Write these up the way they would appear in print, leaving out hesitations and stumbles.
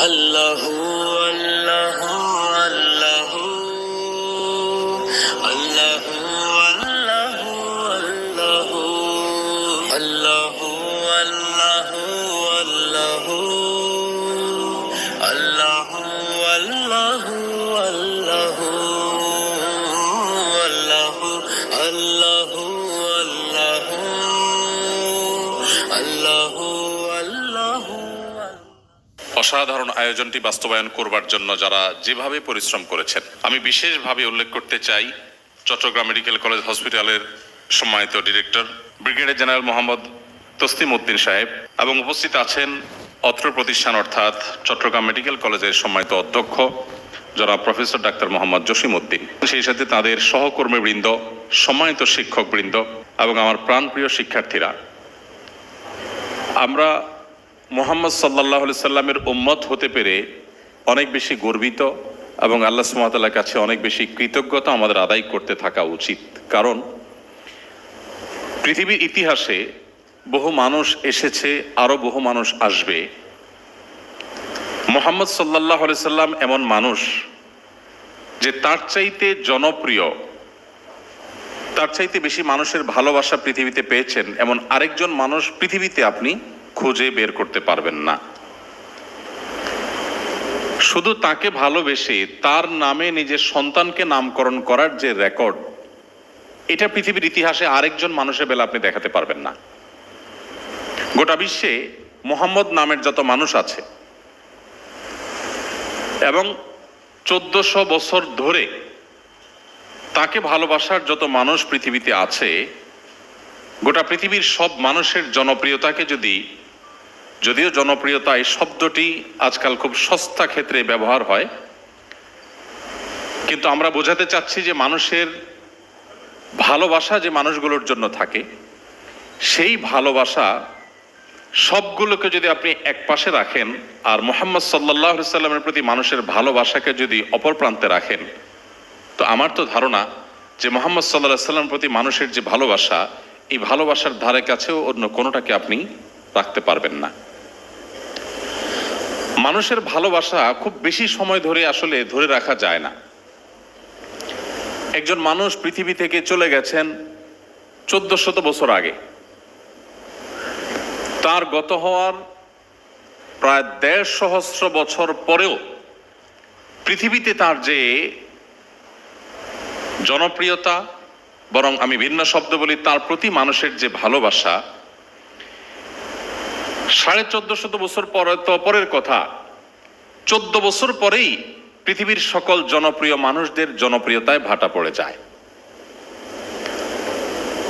আল্লাহু আল্লাহু আল্লাহু আল্লাহু আল্লাহু আল্লাহু আল্লাহু আল্লাহু আল্লাহু আল্লাহু আল্লাহু আল্লাহু আল্লাহু আল্লাহু আল্লাহু। অসাধারণ আয়োজনটি বাস্তবায়ন করবার জন্য যারা যেভাবে পরিশ্রম করেছেন, আমি বিশেষভাবে উল্লেখ করতে চাই চট্টগ্রাম মেডিকেল কলেজ হসপিটালের সম্মানিত director brigadier general Mohammad Taslim Uddin সাহেব, এবং উপস্থিত আছেন অত্র প্রতিষ্ঠান অর্থাৎ চট্টগ্রাম মেডিকেল কলেজের সম্মানিত অধ্যক্ষ যারা প্রফেসর ডাক্তার মোহাম্মদ জসিম উদ্দিন, সেই সাথে তাদের সহকর্মীবৃন্দ, সম্মানিত শিক্ষকবৃন্দ এবং আমার প্রাণপ্রিয় শিক্ষার্থীরা। আমরা মুহাম্মদ সাল্লাল্লাহু আলাইহি সাল্লামের উম্মত হতে পেরে অনেক বেশি গর্বিত এবং আল্লাহ সুবহানাহু ওয়া তাআলার কাছে অনেক বেশি কৃতজ্ঞতা আমাদের আদায় করতে থাকা উচিত। কারণ পৃথিবীর ইতিহাসে বহু মানুষ এসেছে, আরো বহু মানুষ আসবে। মুহাম্মদ সাল্লাল্লাহু আলাইহি সাল্লাম এমন মানুষ যে তার চাইতে জনপ্রিয়, তার চাইতে বেশি মানুষের ভালোবাসা পৃথিবীতে পেয়েছেন এমন আরেকজন মানুষ পৃথিবীতে আপনি খুঁজে বের করতে পারবেন না। শুধু তাকে ভালোবেসে তার নামে নিজের সন্তানকে নামকরণ করার যে রেকর্ড, এটা পৃথিবীর ইতিহাসে আরেকজন মানুষের বেলা আপনি দেখাতে পারবেন না। গোটা বিশ্বে মোহাম্মদ নামের যত মানুষ আছে এবং 1400 বছর ধরে তাকে ভালোবাসার যত মানুষ পৃথিবীতে আছে, গোটা পৃথিবীর সব মানুষের জনপ্রিয়তাকে যদিও জনপ্রিয়তা এই শব্দটি আজকাল খুব সস্তা ক্ষেত্রে ব্যবহার হয়, কিন্তু আমরা বোঝাতে চাচ্ছি যে মানুষের ভালোবাসা যে মানুষগুলোর জন্য থাকে, সেই ভালোবাসা সবগুলোকে যদি আপনি এক পাশে রাখেন আর মুহাম্মদ সাল্লাল্লাহু আলাইহি সাল্লামের প্রতি মানুষের ভালোবাসাকে যদি অপর প্রান্তে রাখেন, তো আমার তো ধারণা যে মুহাম্মদ সাল্লাল্লাহু আলাইহি সাল্লামের প্রতি মানুষের যে ভালোবাসা, এই ভালোবাসার ধারে কাছেও অন্য কোনোটাকে আপনি রাখতে পারবেন না। মানুষের ভালোবাসা খুব বেশি সময় ধরে আসলে ধরে রাখা যায় না। একজন মানুষ পৃথিবী থেকে চলে গেছেন 1400 বছর আগে, তার গত হওয়ার প্রায় 1.5 সহস্র বছর পরেও পৃথিবীতে তার যে জনপ্রিয়তা, বরং আমি ভিন্ন শব্দ বলি, তার প্রতি মানুষের যে ভালোবাসা, 1450 বছর পরের কথা, 14 বছর পরেই পৃথিবীর সকল জনপ্রিয় মানুষদের জনপ্রিয়তায় ভাটা পড়ে যায়।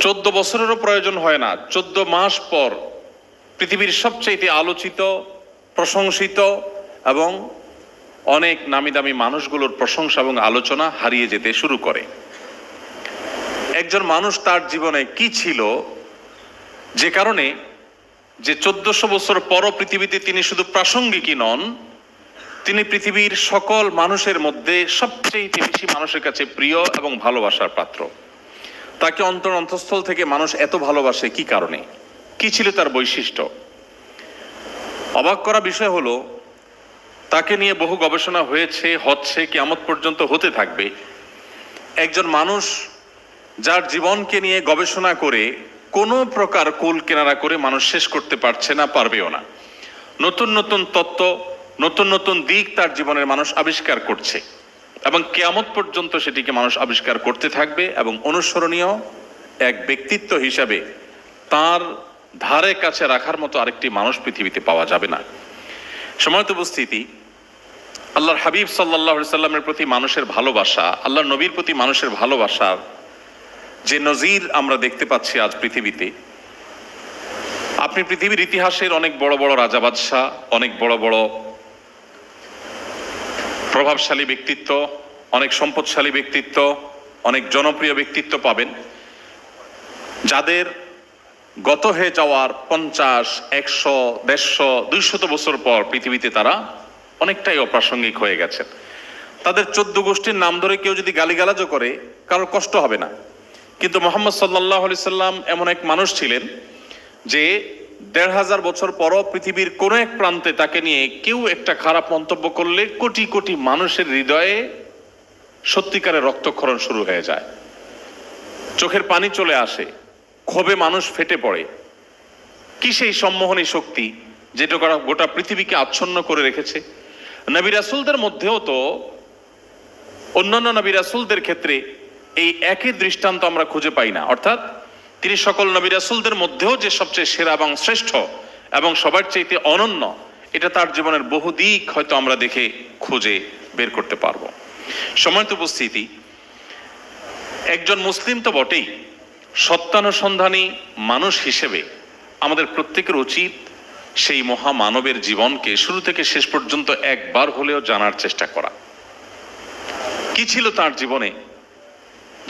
14 বছরেরও প্রয়োজন হয় না, 14 মাস পর পৃথিবীর সবচেয়ে আলোচিত, প্রশংসিত এবং অনেক নামি দামি মানুষগুলোর প্রশংসা এবং আলোচনা হারিয়ে যেতে শুরু করে। একজন মানুষ তার জীবনে কি ছিল যে কারণে যে 1400 বছর পরও পৃথিবীতে তিনি শুধু প্রাসঙ্গিকই নন, তিনি পৃথিবীর সকল মানুষের মধ্যে সবচেয়ে বেশি মানুষের কাছে প্রিয় এবং ভালোবাসার পাত্র। তাকে অন্তঃস্থল থেকে মানুষ এত ভালোবাসে কি কারণে? কি ছিল তার বৈশিষ্ট্য? অবাক করা বিষয় হলো, তাকে নিয়ে বহু গবেষণা হয়েছে, হচ্ছে, কিয়ামত পর্যন্ত হতে থাকবে। একজন মানুষ যার জীবনকে নিয়ে গবেষণা করে কোনো প্রকার কুল কিনারা করে মানুষ শেষ করতে পারছে না, পারবেও না। নতুন নতুন তত্ত্ব, নতুন নতুন দিক তার জীবনের মানুষ আবিষ্কার করছে এবং কিয়ামত পর্যন্ত সেটিকে মানুষ আবিষ্কার করতে থাকবে এবং অনুসরণীয় এক ব্যক্তিত্ব হিসাবে তার ধারে কাছে রাখার মতো আরেকটি মানুষ পৃথিবীতে পাওয়া যাবে না। সময়ত উপস্থিতি, আল্লাহর হাবিব সাল্লাল্লাহু আলাইহি সাল্লামের প্রতি মানুষের ভালোবাসা, আল্লাহর নবীর প্রতি মানুষের ভালোবাসার যে নজির আমরা দেখতে পাচ্ছি আজ পৃথিবীতে, আপনি পৃথিবীর ইতিহাসের অনেক বড় বড় রাজা বাদশাহ, অনেক বড় বড় প্রভাবশালী ব্যক্তিত্ব, অনেক সম্পদশালী ব্যক্তিত্ব, অনেক জনপ্রিয় ব্যক্তিত্ব পাবেন, যাদের গত হয়ে যাওয়ার 50, 100, 150, 200 বছর পর পৃথিবীতে তারা অনেকটাই অপ্রাসঙ্গিক হয়ে গেছেন। তাদের 14 গোষ্ঠীর নাম ধরে কেউ যদি গালিগালাজও করে, কারোর কষ্ট হবে না। কিন্তু মুহাম্মদ সাল্লাল্লাহু আলাইহি সাল্লাম এমন এক মানুষ ছিলেন যে ১৫০০ বছর পরও পৃথিবীর কোনো এক প্রান্তে তাকে নিয়ে কেউ একটা খারাপ মন্তব্য করলে কোটি কোটি মানুষের হৃদয়ে সত্যিকারের রক্তক্ষরণ শুরু হয়ে যায়, চোখের পানি চলে আসে, ক্ষোভে মানুষ ফেটে পড়ে। কি সেই সম্মোহনী শক্তি যেটা গোটা পৃথিবীকে আচ্ছন্ন করে রেখেছে। নবী রাসূলদের মধ্যেও তো অন্যান্য নবী রাসূলদের ক্ষেত্রে এই একই দৃষ্টান্ত আমরা খুঁজে পাই না, অর্থাৎ তিনি সকল নবী রাসূলদের মধ্যেও যে সবচেয়ে সেরা এবং শ্রেষ্ঠ এবং সবার চাইতে অনন্য, এটা তার জীবনের বহু দিক হয়তো আমরা দেখে খুঁজে বের করতে পারবো। সময়ত উপস্থিতি, একজন মুসলিম তো বটেই, সত্যানুসন্ধানী মানুষ হিসেবে আমাদের প্রত্যেকের উচিত সেই মহামানবের জীবনকে শুরু থেকে শেষ পর্যন্ত একবার হলেও জানার চেষ্টা করা। কি ছিল তার জীবনে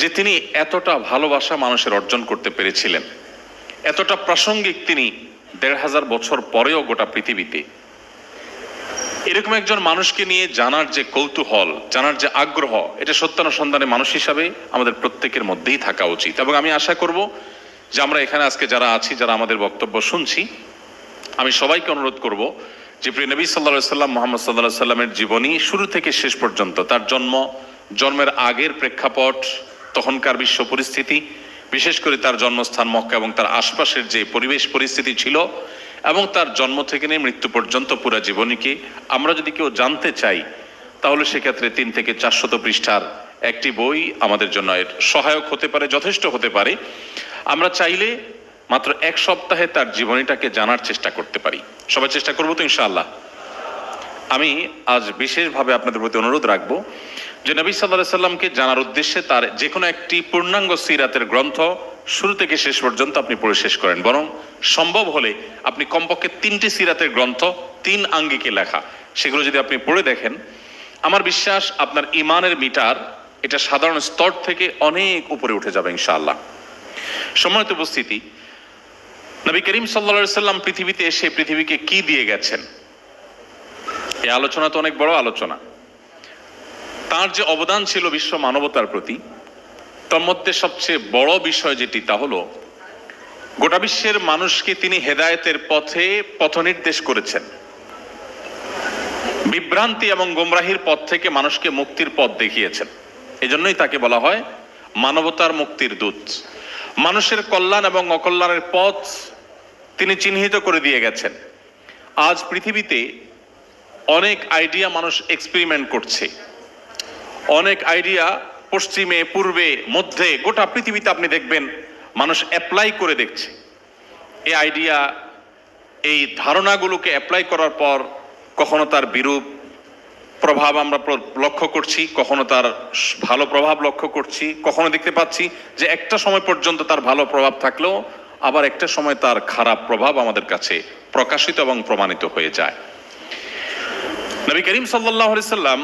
যে তিনি এতটা ভালোবাসা মানুষের অর্জন করতে পেরেছিলেন, এতটা প্রাসঙ্গিক তিনি ১৫০০ বছর পরেও গোটা পৃথিবীতে। এরকম একজন মানুষকে নিয়ে জানার যে কৌতূহল, জানার যে আগ্রহ, এটা সত্যানুসন্ধানে মানুষ হিসাবে আমাদের প্রত্যেকের মধ্যেই থাকা উচিত। এবং আমি আশা করব যে আমরা এখানে আজকে যারা আছি, যারা আমাদের বক্তব্য শুনছি, আমি সবাইকে অনুরোধ করব যে প্রিয় নবী সাল্লাল্লাহু আলাইহি সাল্লাম, মুহাম্মদ সাল্লাল্লাহু আলাইহি সাল্লামের জীবনী শুরু থেকে শেষ পর্যন্ত, তার জন্মের আগের প্রেক্ষাপট, তখনকার বিশ্ব পরিস্থিতি, বিশেষ করে তার জন্মস্থান মক্কা এবং তার আশপাশের যে পরিবেশ পরিস্থিতি ছিল, এবং তার জন্ম থেকে নিয়ে মৃত্যু পর্যন্ত পুরা জীবনীকে আমরা যদি কেউ জানতে চাই, তাহলে সেক্ষেত্রে ৩ থেকে ৪০০ পৃষ্ঠার একটি বই আমাদের জন্য এর সহায়ক হতে পারে, যথেষ্ট হতে পারে। আমরা চাইলে মাত্র ১ সপ্তাহে তার জীবনীটাকে জানার চেষ্টা করতে পারি। সবাই চেষ্টা করবো তো ইনশাআল্লাহ। আমি আজ বিশেষভাবে আপনাদের প্রতি অনুরোধ রাখবো যে নবী সাল্লাল্লাহু আলাইহি সাল্লামকে জানার উদ্দেশ্যে তার যে কোনো একটি পূর্ণাঙ্গ সিরাতের গ্রন্থ শুরু থেকে শেষ পর্যন্ত আপনি পড়ে শেষ করেন, বরং সম্ভব হলে আপনি কমপক্ষে 3টি সিরাতের গ্রন্থ 3 আঙ্গিকে লেখা, সেগুলো যদি আপনি পড়ে দেখেন, আমার বিশ্বাস আপনার ইমানের মিটার এটা সাধারণ স্তর থেকে অনেক উপরে উঠে যাবে ইনশাআল্লাহ। সম্মানিত উপস্থিতি, নবী করিম সাল্লাল্লাহু আলাইহি সাল্লাম পৃথিবীতে এসে পৃথিবীকে কি দিয়ে গেছেন, এই আলোচনা তো অনেক বড় আলোচনা। তার যে অবদান ছিল বিশ্ব মানবতার প্রতি, তার মধ্যে সবচেয়ে বড় বিষয় যেটি, তা হলো গোটা বিশ্বের মানুষকে তিনি হেদায়েতের পথে পথনির্দেশ করেছেন। বিভ্রান্তি এবং গোমরাহির পথ থেকে মানুষকে মুক্তির পথ দেখিয়েছেন। এজন্যই তাকে বলা হয় মানবতার মুক্তির দূত। মানুষের কল্যাণ এবং অকল্যাণের পথ তিনি চিহ্নিত করে দিয়ে গেছেন। আজ পৃথিবীতে অনেক আইডিয়া মানুষ এক্সপেরিমেন্ট করছে, অনেক আইডিয়া পশ্চিমে, পূর্বে, মধ্যে, গোটা পৃথিবীতে আপনি দেখবেন মানুষ অ্যাপ্লাই করে দেখছে। এই আইডিয়া, এই ধারণাগুলোকে অ্যাপ্লাই করার পর কখনো তার বিরূপ প্রভাব আমরা লক্ষ্য করছি, কখনো তার ভালো প্রভাব লক্ষ্য করছি, কখনো দেখতে পাচ্ছি যে একটা সময় পর্যন্ত তার ভালো প্রভাব থাকলেও আবার একটা সময় তার খারাপ প্রভাব আমাদের কাছে প্রকাশিত এবং প্রমাণিত হয়ে যায়। নবী করিম সাল্লাল্লাহু আলাইহি সাল্লাম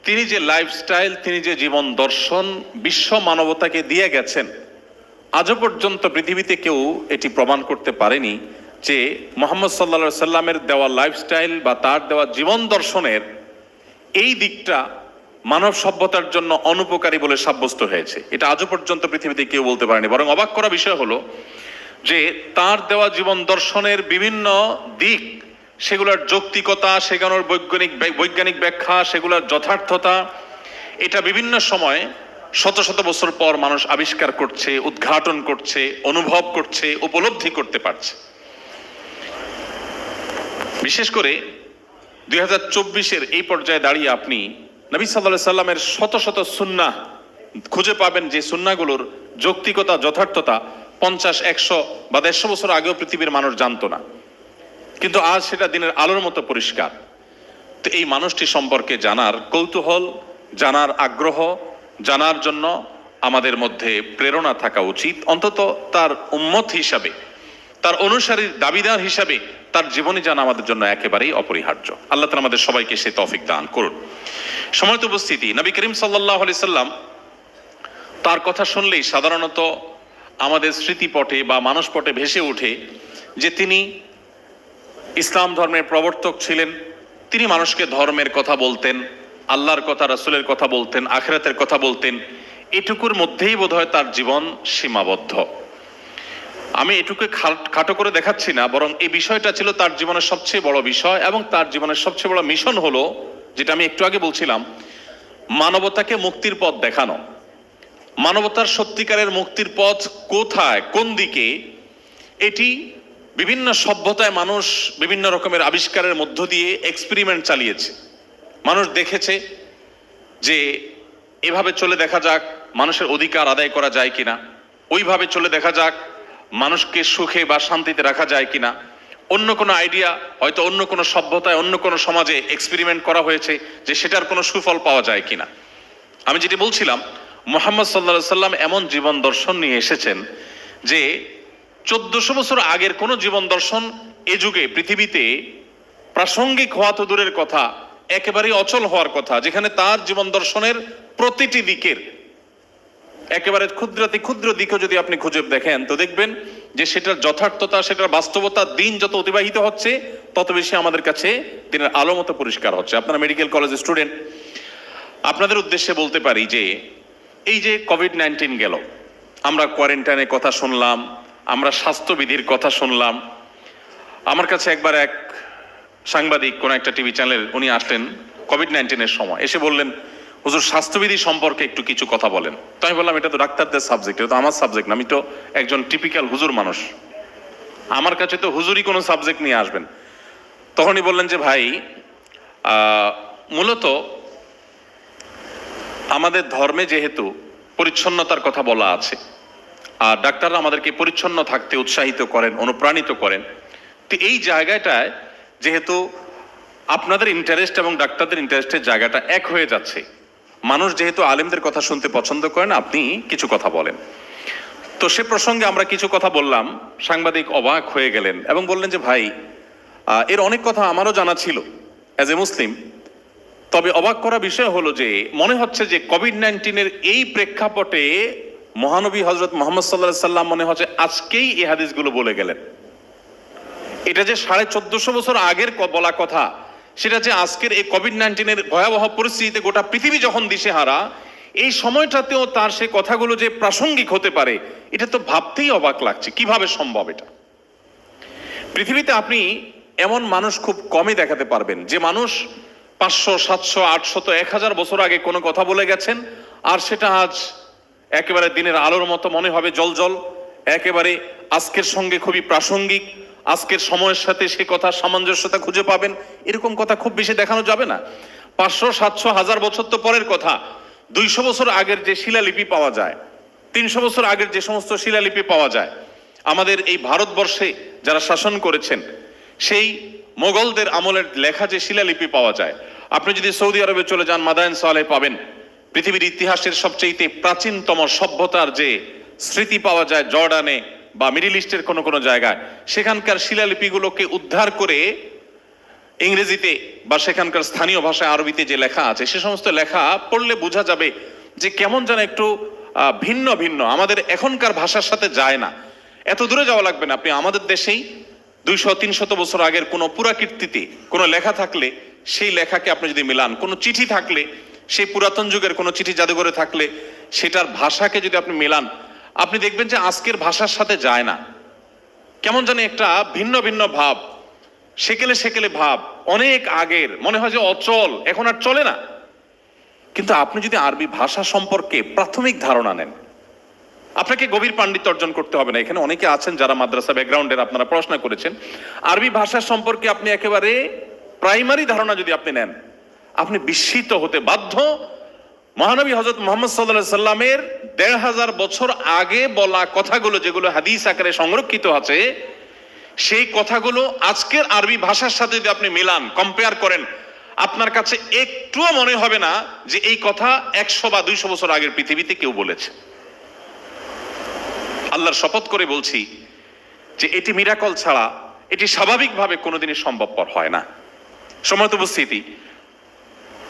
তিনি যে লাইফস্টাইল, তিনি যে জীবন দর্শন বিশ্ব মানবতাকে দিয়ে গেছেন, আজও পর্যন্ত পৃথিবীতে কেউ এটি প্রমাণ করতে পারেনি যে মুহাম্মদ সাল্লাল্লাহু আলাইহি সাল্লামের দেওয়া লাইফস্টাইল বা তার দেওয়া জীবন দর্শনের এই দিকটা মানব সভ্যতার জন্য অনুপকারী বলে সাব্যস্ত হয়েছে। এটা আজও পর্যন্ত পৃথিবীতে কেউ বলতে পারেনি। বরং অবাক করা বিষয় হলো যে তার দেওয়া জীবন দর্শনের বিভিন্ন দিক, সেগুলোর যৌক্তিকতা, সেগুলোর বৈজ্ঞানিক ব্যাখ্যা, সেগুলোর যথার্থতা, এটা বিভিন্ন সময় শত শত বছর পর মানুষ আবিষ্কার করছে, উদ্ঘাটন করছে, অনুভব করছে, উপলব্ধি করতে পারছে। বিশেষ করে 2024-এর এই পর্যায়ে দাঁড়িয়ে আপনি নবী সাল্লাল্লাহু আলাইহি সাল্লামের শত শত সুন্নাহ খুঁজে পাবেন, যে সুন্নাহগুলোর যৌক্তিকতা, যথার্থতা 50, 100 বা 150 বছর আগেও পৃথিবীর মানুষ জানতো না, কিন্তু আজ সেটা দিনের আলোর মতো পরিষ্কার। তো এই মানুষটি সম্পর্কে জানার কৌতূহল, জানার আগ্রহ, জানার জন্য আমাদের মধ্যে প্রেরণা থাকা উচিত। অন্তত তার উম্মত হিসাবে, তার অনুসারীর দাবিদার হিসাবে তার জীবনী জানা আমাদের জন্য একেবারেই অপরিহার্য। আল্লাহ তাআলা আমাদের সবাইকে সেই তৌফিক দান করুন। সম্মানিত উপস্থিতি, নবী করিম সাল্লাল্লাহু আলাইহি সাল্লাম, তার কথা শুনলেই সাধারণত আমাদের স্মৃতিপটে বা মানসপটে ভেসে ওঠে যে তিনি ইসলাম ধর্মের প্রবর্তক ছিলেন। তিনি মানুষকে ধর্মের কথা বলতেন, আল্লাহর কথা, রাসূলের কথা বলতেন, আখিরাতের কথা বলতেন। এটুকুর মধ্যেই বোধহয় তার জীবন সীমাবদ্ধ। আমি এটুকু খাটো করে দেখাচ্ছি না, বরং এই বিষয়টা ছিল তার জীবনের সবচেয়ে বড় বিষয় এবং তার জীবনের সবচেয়ে বড় মিশন হলো, যেটা আমি একটু আগে বলছিলাম, মানবতাকে মুক্তির পথ দেখানো। মানবতার সত্যিকারের মুক্তির পথ কোথায়, কোন দিকে, এটি বিভিন্ন সভ্যতায় মানুষ বিভিন্ন রকমের আবিষ্কারের মধ্য দিয়ে এক্সপেরিমেন্ট চালিয়েছে। মানুষ দেখেছে যে এভাবে চলে দেখা যাক মানুষের অধিকার আদায় করা যায় কিনা, ওইভাবে চলে দেখা যাক মানুষকে সুখে বা শান্তিতে রাখা যায় কিনা। অন্য কোনো আইডিয়া হয়তো অন্য কোনো সভ্যতায় অন্য কোনো সমাজে এক্সপেরিমেন্ট করা হয়েছে যে সেটার কোনো সুফল পাওয়া যায় কিনা। আমি যেটি বলছিলাম, মুহাম্মদ সাল্লাল্লাহু আলাইহি সাল্লাম এমন জীবন দর্শন নিয়ে এসেছেন যে 1400 বছর আগের কোনো জীবন দর্শন এ যুগে পৃথিবীতে প্রাসঙ্গিক হওয়া তো দূরের কথা, একেবারেই অচল হওয়ার কথা, যেখানে তার জীবন দর্শনের প্রতিটি দিকের একেবারে ক্ষুদ্রাতি ক্ষুদ্র দিকও যদি আপনি খুঁজে দেখেন তো দেখবেন যে সেটার যথার্থতা, সেটার বাস্তবতা দিন যত অতিবাহিত হচ্ছে তত বেশি আমাদের কাছে দিনের আলো মতো পরিষ্কার হচ্ছে। আপনারা মেডিকেল কলেজের স্টুডেন্ট, আপনাদের উদ্দেশ্যে বলতে পারি যে এই যে কোভিড-19 গেল, আমরা কোয়ারেন্টাইনের কথা শুনলাম, আমরা স্বাস্থ্যবিধির কথা শুনলাম। আমার কাছে একবার এক সাংবাদিক কোন একটা টিভি চ্যানেল উনি আসলেন কোভিড-19 সময়, এসে বললেন, হুজুর স্বাস্থ্যবিধি সম্পর্কে একটু কিছু কথা বলেন। তো আমি বললাম, এটা তো ডাক্তারদের সাবজেক্ট, এটা তো আমার সাবজেক্ট না, আমি তো একজন টিপিক্যাল হুজুর মানুষ, আমার কাছে তো হুজুরই কোনো সাবজেক্ট নিয়ে আসবেন। তখনই বললেন যে ভাই, মূলত আমাদের ধর্মে যেহেতু পরিচ্ছন্নতার কথা বলা আছে আর ডাক্তাররা আমাদেরকে পরিচ্ছন্ন থাকতে উৎসাহিত করেন, অনুপ্রাণিত করেন, তো এই জায়গাটায় যেহেতু আপনাদের ইন্টারেস্ট এবং ডাক্তারদের ইন্টারেস্টের জায়গাটা এক হয়ে যাচ্ছে, মানুষ যেহেতু আলেমদের কথা শুনতে পছন্দ করেন, আপনি কিছু কথা বলেন। তো সে প্রসঙ্গে আমরা কিছু কথা বললাম, সাংবাদিক অবাক হয়ে গেলেন এবং বললেন যে ভাই, এর অনেক কথা আমারও জানা ছিল অ্যাজ এ মুসলিম, তবে অবাক করা বিষয় হলো যে মনে হচ্ছে যে কোভিড-19 এই প্রেক্ষাপটে মহানবী হযরত মুহাম্মদ সাল্লাল্লাহু আলাইহি সাল্লাম মনে হচ্ছে আজকেই এই হাদিসগুলো বলে গেলেন। এটা যে 1450 বছর আগের বলা কথা, সেটা যে আজকের এই কোভিড-19 ভয়াবহ পরিস্থিতিতে গোটা পৃথিবী যখন দিশেহারা, এই সময়টাতেও তার সে কথাগুলো যে প্রাসঙ্গিক হতে পারে, এটা তো ভাবতেই অবাক লাগছে। কিভাবে সম্ভব এটা? পৃথিবীতে আপনি এমন মানুষ খুব কমই দেখাতে পারবেন যে মানুষ 500, 700, 800, 1000 বছর আগে কোনো কথা বলে গেছেন আর সেটা আজ একেবারে দিনের আলোর মতো মনে হবে, জলজল, একেবারে আজকের সঙ্গে খুবই প্রাসঙ্গিক, আজকের সময়ের সাথে সে কথা সামঞ্জস্যতা খুঁজে পাবেন। এরকম কথা খুব বেশি দেখানো যাবে না। 500, 700, 1000 বছর তো পরের কথা। 200 বছর আগের যে শিলালিপি পাওয়া যায়, 300 বছর আগের যে সমস্ত শিলালিপি পাওয়া যায়, আমাদের এই ভারতবর্ষে যারা শাসন করেছেন সেই মোগলদের আমলের লেখা যে শিলালিপি পাওয়া যায়, আপনি যদি সৌদি আরবে চলে যান, মাদায়েন সালেহ পাবেন। পৃথিবীর ইতিহাসের সবচেয়ে প্রাচীনতম সভ্যতার যে স্মৃতি পাওয়া যায় জর্ডানে বা মিডল ইস্টের কোনো কোনো জায়গায়, সেখানকার শিলালিপিগুলোকে উদ্ধার করে ইংরেজিতে বা সেখানকার স্থানীয় ভাষায় আরবিতে যে লেখা আছে, সে সমস্ত লেখা পড়লে বোঝা যাবে যে কেমন যেন একটু ভিন্ন ভিন্ন, আমাদের এখনকার ভাষার সাথে যায় না। এত দূরে যাওয়া লাগবে না, আপনি আমাদের দেশেই 200-300 বছর আগের কোনো পুরাকীর্তিতে কোনো লেখা থাকলে সেই লেখাকে আপনি যদি মিলান, কোনো চিঠি থাকলে সেই পুরাতন যুগের কোনো চিঠি জাদুঘরে থাকলে সেটার ভাষাকে যদি আপনি মেলান, আপনি দেখবেন যে আজকের ভাষার সাথে যায় না, কেমন জানি একটা ভিন্ন ভিন্ন ভাব, সেকেলে সেকেলে ভাব, অনেক আগের, মনে হয় যে অচল, এখন আর চলে না। কিন্তু আপনি যদি আরবি ভাষা সম্পর্কে প্রাথমিক ধারণা নেন, আপনাকে গভীর পাণ্ডিত্য অর্জন করতে হবে না। এখানে অনেকে আছেন যারা মাদ্রাসা ব্যাকগ্রাউন্ডের, আপনারা পড়াশোনা করেছেন, আরবি ভাষা সম্পর্কে আপনি একেবারে প্রাইমারি ধারণা যদি আপনি নেন, আপনি বিস্মিত হতে বাধ্য। মহানবী হযরত মুহাম্মদ সাল্লাল্লাহু আলাইহি সাল্লামের 1500 বছর আগে বলা কথাগুলো, যেগুলো হাদিস আকারে সংরক্ষিত আছে, সেই কথাগুলো আজকের আরবি ভাষার সাথে যদি আপনি মিলান, কম্পেয়ার করেন, আপনার কাছে একটুও মনে হবে না যে এই কথা 100 বা 200 বছর আগের পৃথিবীতে কেউ বলেছে। আল্লাহর শপথ করে বলছি যে এটি মিরাকল ছাড়া, এটি স্বাভাবিকভাবে কোনোদিনই সম্ভবপর হয় না। সম্মানিত উপস্থিতি,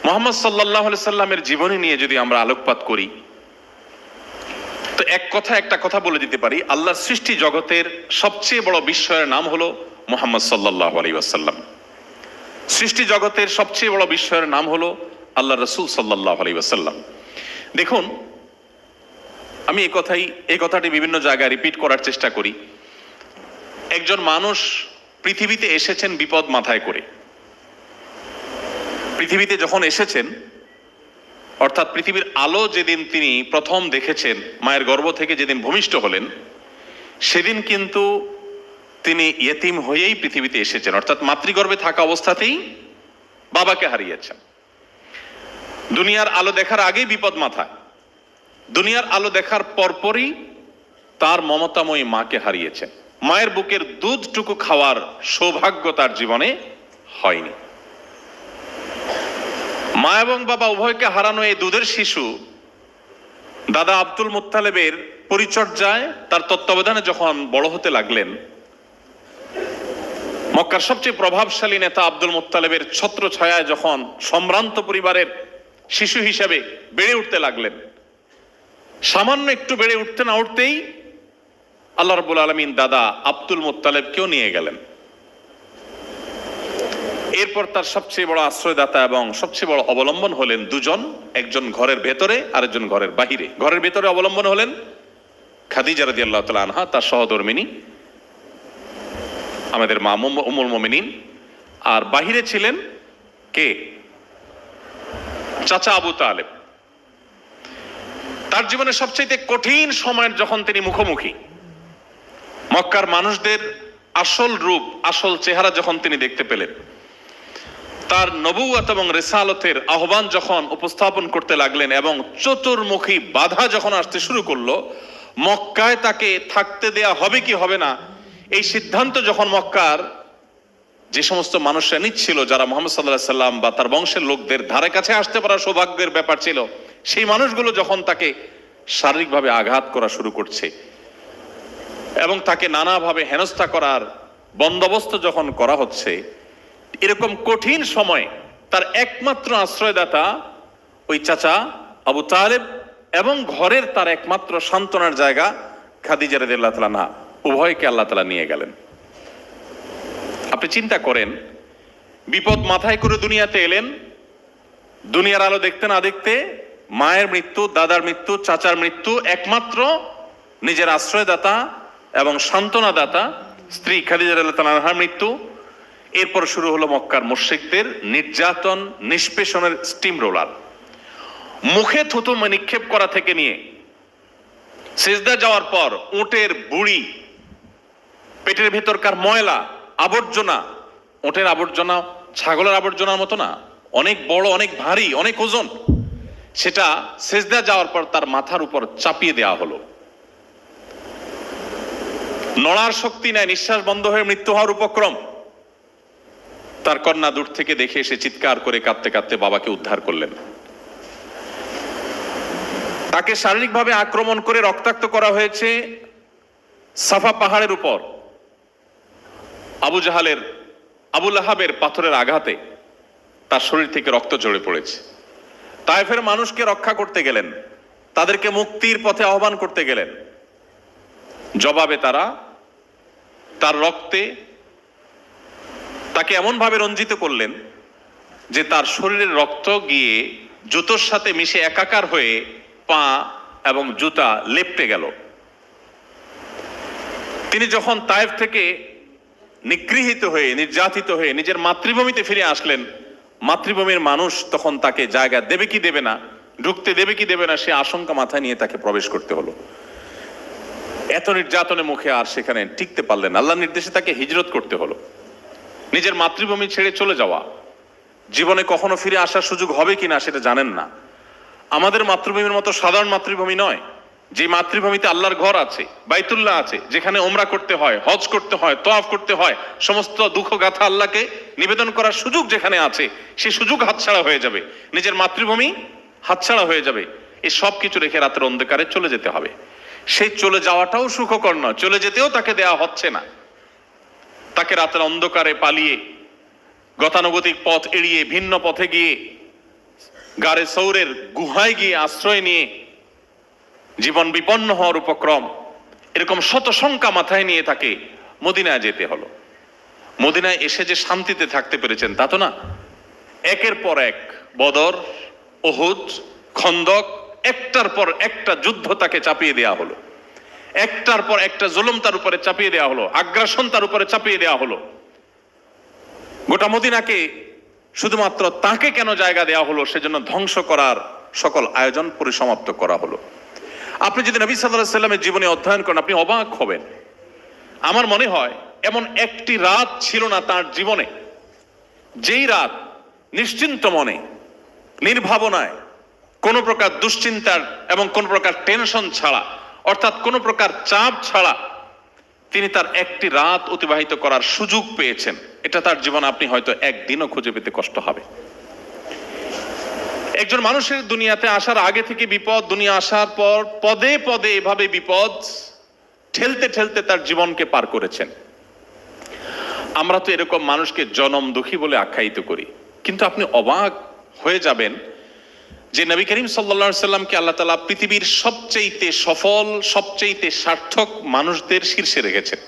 মুহাম্মদ সাল্লাল্লাহু আলাইহি সাল্লামের জীবনী নিয়ে যদি আমরা আলোকপাত করি, তো একটা কথা বলে দিতে পারি, আল্লাহর সৃষ্টি জগতের সবচেয়ে বড় বিস্ময়ের নাম হলো মুহাম্মদ সাল্লাল্লাহু আলাইহি ওয়াসাল্লাম। সৃষ্টি জগতের সবচেয়ে বড় বিস্ময়ের নাম হলো আল্লাহ রাসূল সাল্লাল্লাহু আলাইহি ওয়াসাল্লাম। দেখুন, আমি এই কথাটি বিভিন্ন জায়গায় রিপিট করার চেষ্টা করি একজন মানুষ পৃথিবীতে এসেছেন বিপদ মাথায় করে। পৃথিবীতে যখন এসেছেন, অর্থাৎ পৃথিবীর আলো যেদিন তিনি প্রথম দেখেছেন, মায়ের গর্ভ থেকে যেদিন ভূমিষ্ঠ হলেন, সেদিন কিন্তু তিনি ইয়েতিম হয়েই পৃথিবীতে এসেছেন, অর্থাৎ মাতৃগর্ভে থাকা অবস্থাতেই বাবাকে হারিয়েছেন। দুনিয়ার আলো দেখার আগেই বিপদ মাথায়, দুনিয়ার আলো দেখার পরপরই তার মমতাময়ী মাকে হারিয়েছেন। মায়ের বুকের দুধটুকু খাওয়ার সৌভাগ্য তার জীবনে হয়নি। মা এবং বাবা উভয়কে হারানো এই দুধের শিশু দাদা আব্দুল মুত্তালেবের পরিচর্যায়, তার তত্ত্বাবধানে যখন বড় হতে লাগলেন, মক্কার সবচেয়ে প্রভাবশালী নেতা আব্দুল মুত্তালেবের ছত্র ছায়ায় যখন সম্ভ্রান্ত পরিবারের শিশু হিসেবে বেড়ে উঠতে লাগলেন, সামান্য একটু বেড়ে উঠতে না উঠতেই আল্লাহ রাব্বুল আলামিন দাদা আব্দুল মুত্তালেবকেও নিয়ে গেলেন। এরপর তার সবচেয়ে বড় আশ্রয়দাতা এবং সবচেয়ে বড় অবলম্বন হলেন দুজন, একজন ঘরের ভেতরে আরেকজন ঘরের বাহিরে। ঘরের ভেতরে অবলম্বন হলেন খাদিজা রাদিয়াল্লাহু তাআলা আনহা, তার সহধর্মিণী, আমাদের মা উম্মুল মুমিনিন। আর বাহিরে ছিলেন কে? চাচা আবু তালেব। তার জীবনের সবচেয়ে কঠিন সময়ের যখন তিনি মুখোমুখি, মক্কার মানুষদের আসল রূপ, আসল চেহারা যখন তিনি দেখতে পেলেন, তার নবুয়ত এবং রিসালতের আহ্বান যখন উপস্থাপন করতে লাগলেন এবং চতুর্মুখী বাধা যখন আসতে শুরু করলো, মক্কায় তাকে থাকতে দেয়া হবে কি হবে না এই সিদ্ধান্ত যখন মক্কার যে সমস্ত মানুষরা নিচ্ছিল, যারা মুহাম্মদ সাল্লাল্লাহু আলাইহি সাল্লাম বা তার বংশের লোকদের ধারে কাছে আসতে পারা সৌভাগ্যের ব্যাপার ছিল, সেই মানুষগুলো যখন তাকে শারীরিকভাবে আঘাত করা শুরু করছে এবং তাকে নানাভাবে হেনস্থা করার বন্দোবস্ত যখন করা হচ্ছে, এরকম কঠিন সময় তার একমাত্র আশ্রয়দাতা ওই চাচা আবু তালেব এবং ঘরের তার একমাত্র সান্ত্বনার জায়গা খাদিজা রাদিয়াল্লাহু তাআলা আনহা, উভয়কে আল্লাহ তাআলা নিয়ে গেলেন। আপনি চিন্তা করেন, বিপদ মাথায় করে দুনিয়াতে এলেন, দুনিয়ার আলো দেখতে না দেখতে মায়ের মৃত্যু, দাদার মৃত্যু, চাচার মৃত্যু, একমাত্র নিজের আশ্রয়দাতা এবং সান্ত্বনাদাতা স্ত্রী খাদিজা রাদিয়াল্লাহু তাআলা আনহার মৃত্যু। এরপর শুরু হলো মক্কার মুশরিকদের নির্যাতন, নিষ্পেষণের স্টিম রোলার। মুখে থুতু নিক্ষেপ করা থেকে নিয়ে সিজদা যাওয়ার পর উটের বুড়ি, পেটের ভেতরকার ময়লা, আবর্জনা, উটের আবর্জনা ছাগলের আবর্জনার মতো না, অনেক বড়, অনেক ভারী, অনেক ওজন, সেটা সিজদা যাওয়ার পর তার মাথার উপর চাপিয়ে দেওয়া হলো। নড়ার শক্তি নাই, নিঃশ্বাস বন্ধ হয়ে মৃত্যু হওয়ার উপক্রম। তার কন্যা দূর থেকে দেখে এসে চিৎকার করে কাঁদতে কাঁদতে বাবাকে উদ্ধার করলেন। তাকে শারীরিকভাবে আক্রমণ করে রক্তাক্ত করা হয়েছে সাফা পাহাড়ের উপর। আবু লাহাবের পাথরের আঘাতে তার শরীর থেকে রক্ত ঝরে পড়েছে। তায়েফের মানুষকে রক্ষা করতে গেলেন, তাদেরকে মুক্তির পথে আহ্বান করতে গেলেন, জবাবে তারা তার রক্তে তাকে এমন ভাবে রঞ্জিত করলেন যে তার শরীরের রক্ত গিয়ে জুতোর সাথে মিশে একাকার হয়ে পা এবং জুতা লেপ্টে গেল। তিনি যখন তায়েফ থেকে নিগৃহীত হয়ে, নির্যাতিত হয়ে নিজের মাতৃভূমিতে ফিরে আসলেন, মাতৃভূমির মানুষ তখন তাকে জায়গা দেবে কি দেবে না, ঢুকতে দেবে কি দেবে না, সে আশঙ্কা মাথায় নিয়ে তাকে প্রবেশ করতে হলো। এত নির্যাতনের মুখে আর সেখানে টিকতে পারলেন, আল্লাহর নির্দেশে তাকে হিজরত করতে হলো। নিজের মাতৃভূমি ছেড়ে চলে যাওয়া, জীবনে কখনো ফিরে আসার সুযোগ হবে কিনা সেটা জানেন না। আমাদের মাতৃভূমির মতো সাধারণ মাতৃভূমি নয়, যে মাতৃভূমিতে আল্লাহর ঘর আছে, বাইতুল্লাহ আছে, যেখানে ওমরা করতে হয়, হজ করতে হয়, তওয়াফ করতে হয়, সমস্ত দুঃখ গাথা আল্লাহকে নিবেদন করার সুযোগ যেখানে আছে, সেই সুযোগ হাতছাড়া হয়ে যাবে, নিজের মাতৃভূমি হাতছাড়া হয়ে যাবে। এই সব কিছু রেখে রাতের অন্ধকারে চলে যেতে হবে। সেই চলে যাওয়াটাও সুখকর নয়, চলে যেতেও তাকে দেয়া হচ্ছে না। তাকে রাতের অন্ধকারে পালিয়ে, গতানুগতিক পথ এড়িয়ে, ভিন্ন পথে গিয়ে, গারে সৌরের গুহায় গিয়ে আশ্রয় নিয়ে জীবন বিপন্ন হওয়ার উপক্রম, এরকম শত শঙ্কা মাথায় নিয়ে তাকে মদিনায় যেতে হলো। মদিনায় এসে যে শান্তিতে থাকতে পেরেছেন তা তো না, একের পর এক বদর, উহুদ, খন্দক, একটার পর একটা যুদ্ধ তাকে চাপিয়ে দেয়া হলো। একটার পর একটা জুলুম তার উপরে চাপিয়ে দেওয়া হলো, আগ্রাসন তার উপরে চাপিয়ে দেওয়া হলো। গোটা মদিনাকে শুধুমাত্র তাকে কেন জায়গা দেওয়া হলো, সেজন্য ধ্বংস করার সকল আয়োজন পরিসমাপ্ত করা হলো। আপনি যদি নবী সাল্লাল্লাহু আলাইহি সাল্লামের জীবনে অধ্যয়ন করেন, আপনি অবাক হবেন। আমার মনে হয় এমন একটি রাত ছিল না তার জীবনে, যেই রাত নিশ্চিন্ত মনে, নির্ভাবনায়, কোনো প্রকার দুশ্চিন্তার এবং কোনো প্রকার টেনশন ছাড়া, অর্থাৎ কোনো প্রকার চাপ ছাড়া তিনি তার একটি রাত অতিবাহিত করার সুযোগ পেয়েছেন। এটা তার জীবনে আপনি হয়তো একদিনও খুঁজে পেতে কষ্ট হবে। একজন মানুষের দুনিয়াতে আসার আগে থেকে বিপদ, দুনিয়া আসার পর পদে পদে এভাবে বিপদ ঠেলতে ঠেলতে তার জীবনকে পার করেছেন। আমরা তো এরকম মানুষকে জনম দুঃখী বলে আখ্যায়িত করি, কিন্তু আপনি অবাক হয়ে যাবেন যে নবী করিম সাল্লাল্লাহু আলাইহি সাল্লামকে আল্লাহ তাআলা পৃথিবীর সবচেয়ে সফল, সবচেয়ে সার্থক মানুষদের শীর্ষে রেখেছেন।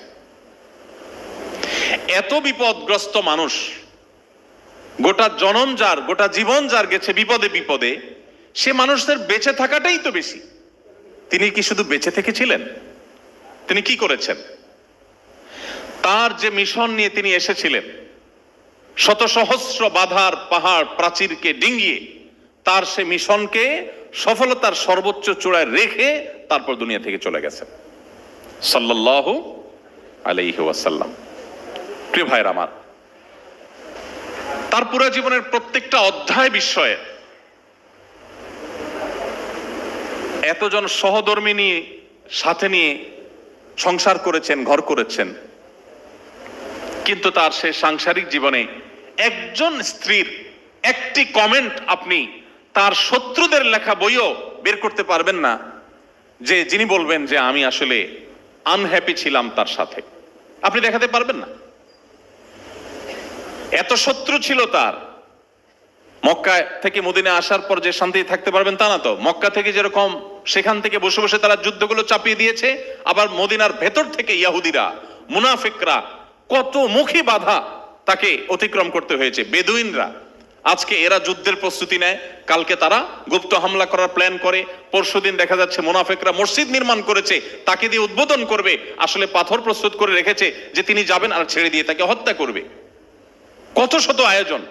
এত বিপদগ্রস্ত মানুষ, গোটা জনম যার, গোটা জীবন যার গেছে বিপদে বিপদে, সে মানুষদের বেঁচে থাকাটাই তো বেশি। তিনি কি শুধু বেঁচে থেকেছিলেন? তিনি কি করেছেন? তার যে মিশন নিয়ে তিনি এসেছিলেন, শত সহস্র বাধার পাহাড় প্রাচীরকে ডিঙ্গিয়ে তার সে মিশনকে সফলতার সর্বোচ্চ চূড়ায় রেখে তারপর দুনিয়া থেকে চলে গেছেন সাল্লাল্লাহু আলাইহি ওয়াসাল্লাম। প্রিয় ভাইরা আমার, তার পুরো জীবনের প্রত্যেকটা অধ্যায় বিষয়ে এতজন সহধর্মী নিয়ে সাথে নিয়ে সংসার করেছেন, ঘর করেছেন, কিন্তু তার সে সাংসারিক জীবনে একজন স্ত্রীর একটি কমেন্ট আপনি তার শত্রুদের লেখা বইও বের করতে পারবেন না যে যিনি বলবেন যে আমি আসলে আনহ্যাপি ছিলাম তার সাথে। আপনি দেখাতে পারবেন না। এত শত্রু ছিল তার। মক্কা থেকে মদিনা আসার পর যে শান্তি থাকতে পারবেন তা না তো। মক্কা থেকে যেরকম সেখান থেকে বসে বসে তারা যুদ্ধগুলো চাপিয়ে দিয়েছে, আবার মদিনার ভেতর থেকে ইহুদিরা, মুনাফিকরা কত মুখী বাধা তাকে অতিক্রম করতে হয়েছে। বেদুইনরা আজকে এরা যুদ্ধের প্রস্তুতি নেয়, কালকে তারা গুপ্ত হামলা করার প্ল্যান করে, পরশুদিন দেখা যাচ্ছে মুনাফিকরা মসজিদ নির্মাণ করেছে, তাকে দিয়ে উদ্বোধন করবে, আসলে পাথর প্রস্তুত করে রেখেছে যে তিনি যাবেন আর ছেড়ে দিয়ে তাকে হত্যা করবে। কত শত আয়োজন।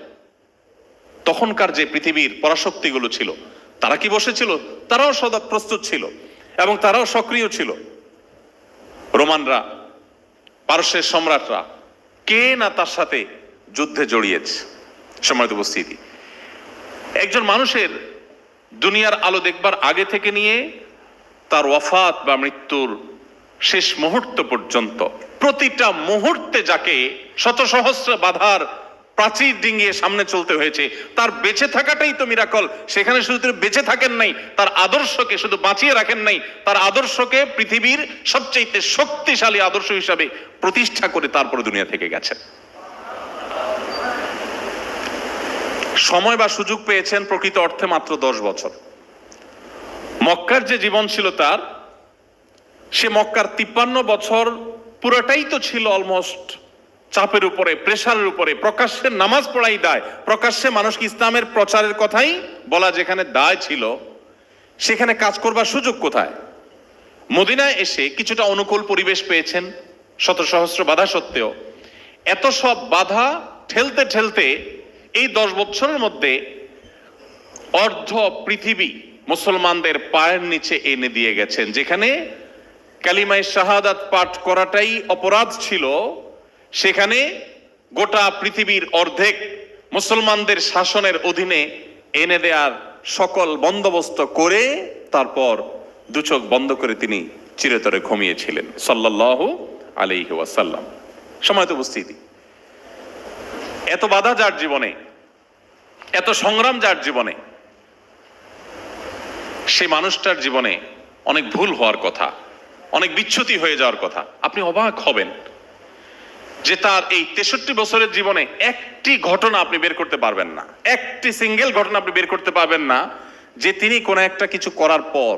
তখনকার যে পৃথিবীর পরাশক্তিগুলো ছিল তারা কি বসেছিল? তারাও সদা প্রস্তুত ছিল এবং তারাও সক্রিয় ছিল। রোমানরা, পারস্যের সম্রাটরা, কে না তার সাথে যুদ্ধে জড়িয়েছে। সম্মানিত উপস্থিতি, একজন মানুষের দুনিয়ার আলো দেখবার আগে থেকে নিয়ে তার ওয়াফাত বা মৃত্যুর শেষ মুহূর্ত পর্যন্ত প্রতিটা মুহূর্তে যাকে শত সহস্র বাধার প্রাচীর ডিঙ্গিয়ে সামনে চলতে হয়েছে, তার বেঁচে থাকাটাই তো মিরাকল। সেখানে শুধু তিনি বেঁচে থাকেন নাই, তার আদর্শকে শুধু বাঁচিয়ে রাখেন নাই, তার আদর্শকে পৃথিবীর সবচেয়ে শক্তিশালী আদর্শ হিসাবে প্রতিষ্ঠা করে তারপরে দুনিয়া থেকে গেছেন। সময় বা সুযোগ পেয়েছেন প্রকৃত অর্থে মাত্র 10 বছর। মক্কার যে জীবন ছিল তার, সে মক্কার 53 বছর পুরোটাই তো ছিল অলমোস্ট চাপের উপরে, প্রেসারের উপরে। প্রকাশ্যে নামাজ পড়াই দায়, প্রকাশ্যে মানুষকে ইসলামের প্রচারের কথাই বলা যেখানে দায় ছিল, সেখানে কাজ করবার সুযোগ কোথায়? মদিনায় এসে কিছুটা অনুকূল পরিবেশ পেয়েছেন শত সহস্র বাধা সত্ত্বেও। এত সব বাধা ঠেলতে ঠেলতে এই 10 বছরের মধ্যে অর্ধ পৃথিবী মুসলমানদের পায়ের নিচে এনে দিয়ে গেছেন। যেখানে কালিমায়ে শাহাদাত পাঠ করাটাই অপরাধ ছিল, সেখানে গোটা পৃথিবীর অর্ধেক মুসলমানদের শাসনের অধীনে এনে দেওয়ার সকল বন্দোবস্ত করে তারপর দু চোখ বন্ধ করে তিনি চিরতরে ঘুমিয়েছিলেন সাল্লাল্লাহু আলাইহি ওয়াসাল্লাম। সম্মানিত উপস্থিতি, এত বাধা যার জীবনে, এত সংগ্রাম যার জীবনে, সে মানুষটার জীবনে অনেক ভুল হওয়ার কথা, অনেক বিচ্যুতি হয়ে যাওয়ার কথা। আপনি অবাক হবেন যে তার এই 63 বছরের জীবনে একটি ঘটনা আপনি বের করতে পারবেন না, একটি সিঙ্গেল ঘটনা আপনি বের করতে পারবেন না যে তিনি কোনো একটা কিছু করার পর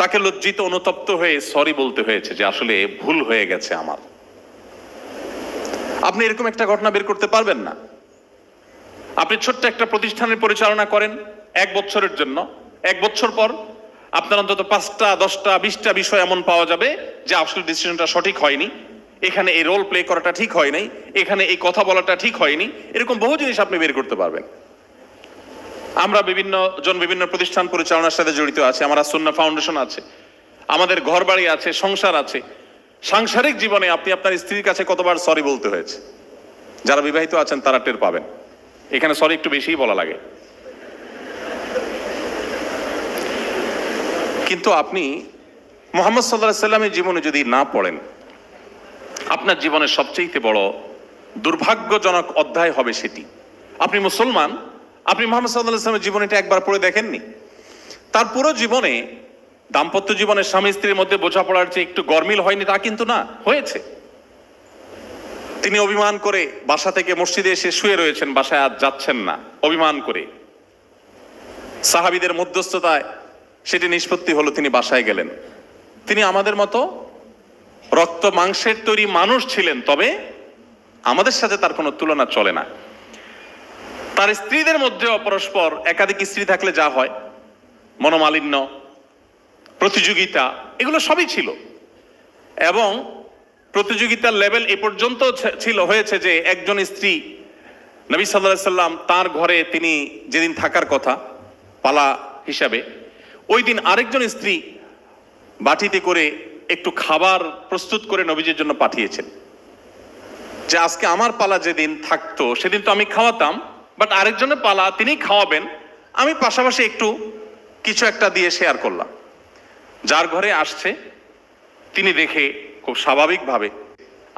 তাকে লজ্জিত অনুতপ্ত হয়ে সরি বলতে হয়েছে যে আসলে ভুল হয়ে গেছে আমার। আপনি এরকম একটা ঘটনা বের করতে পারবেন না। আপনি ছোট্ট একটা প্রতিষ্ঠানের পরিচালনা করেন 1 বছরের জন্য, 1 বছর পর আপনার অন্তত 5টা 10টা 20টা বিষয় এমন পাওয়া যাবে যে আসলে ডিসিশনটা সঠিক হয়নি, এখানে এই রোল প্লে করাটা ঠিক হয় নাই, এখানে এই কথা বলাটা ঠিক হয়নি, এরকম বহু জিনিস আপনি বের করতে পারবেন। আমরা বিভিন্ন প্রতিষ্ঠান পরিচালনার সাথে জড়িত আছি, আমার সুন্নাহ ফাউন্ডেশন আছে, আমাদের ঘর বাড়ি আছে, সংসার আছে। সাংসারিক জীবনে আপনি আপনার স্ত্রীর কাছে কতবার সরি বলতে হয়েছে? যারা বিবাহিত আছেন তারা টের পাবেন, এখানে সরি একটু বেশিই বলা লাগে। কিন্তু আপনি মুহাম্মদ সাল্লাল্লাহু আলাইহি সাল্লামের জীবনে যদি না পড়েন, আপনার জীবনের সবচেয়ে বড় দুর্ভাগ্যজনক অধ্যায় হবে সেটি। আপনি মুসলমান, আপনি মুহাম্মদ সাল্লাল্লাহু আলাইহি সাল্লামের জীবনীটা একবার পড়ে দেখেননি? তার পুরো জীবনে, দাম্পত্য জীবনে স্বামী স্ত্রীর মধ্যে বোঝাপড়ার যে একটু গরমিল হয়নি তা কিন্তু না, হয়েছে। তিনি অভিমান করে বাসা থেকে মসজিদে এসে শুয়ে রয়েছেন, বাসায় আজ যাচ্ছেন না, অভিমান করে। সাহাবীদের মধ্যস্থতায় সেটি নিষ্পত্তি হলো, তিনি বাসায় গেলেন। তিনি আমাদের মতো রক্ত মাংসের তৈরি মানুষ ছিলেন, তবে আমাদের সাথে তার কোনো তুলনা চলে না। তার স্ত্রীদের মধ্যেও পরস্পর একাধিক স্ত্রী থাকলে যা হয়, মনোমালিন্য, প্রতিযোগিতা, এগুলো সবই ছিল। এবং প্রতিযোগিতার লেভেল এ পর্যন্ত হয়েছে যে একজন স্ত্রী, নবী সাল্লাল্লাহু আলাইহি সাল্লাম তার ঘরে তিনি যেদিন থাকার কথা পালা হিসাবে, ওই দিন আরেকজন স্ত্রী বাটিতে করে একটু খাবার প্রস্তুত করে নবীজির জন্য পাঠিয়েছেন, যে আজকে আমার পালা যেদিন থাকতো সেদিন তো আমি খাওয়াতাম, বাট আরেকজনের পালা তিনি খাওয়াবেন, আমি পাশাপাশি একটু কিছু একটা দিয়ে শেয়ার করলাম। যার ঘরে আসছে তিনি দেখে খুব স্বাভাবিকভাবে,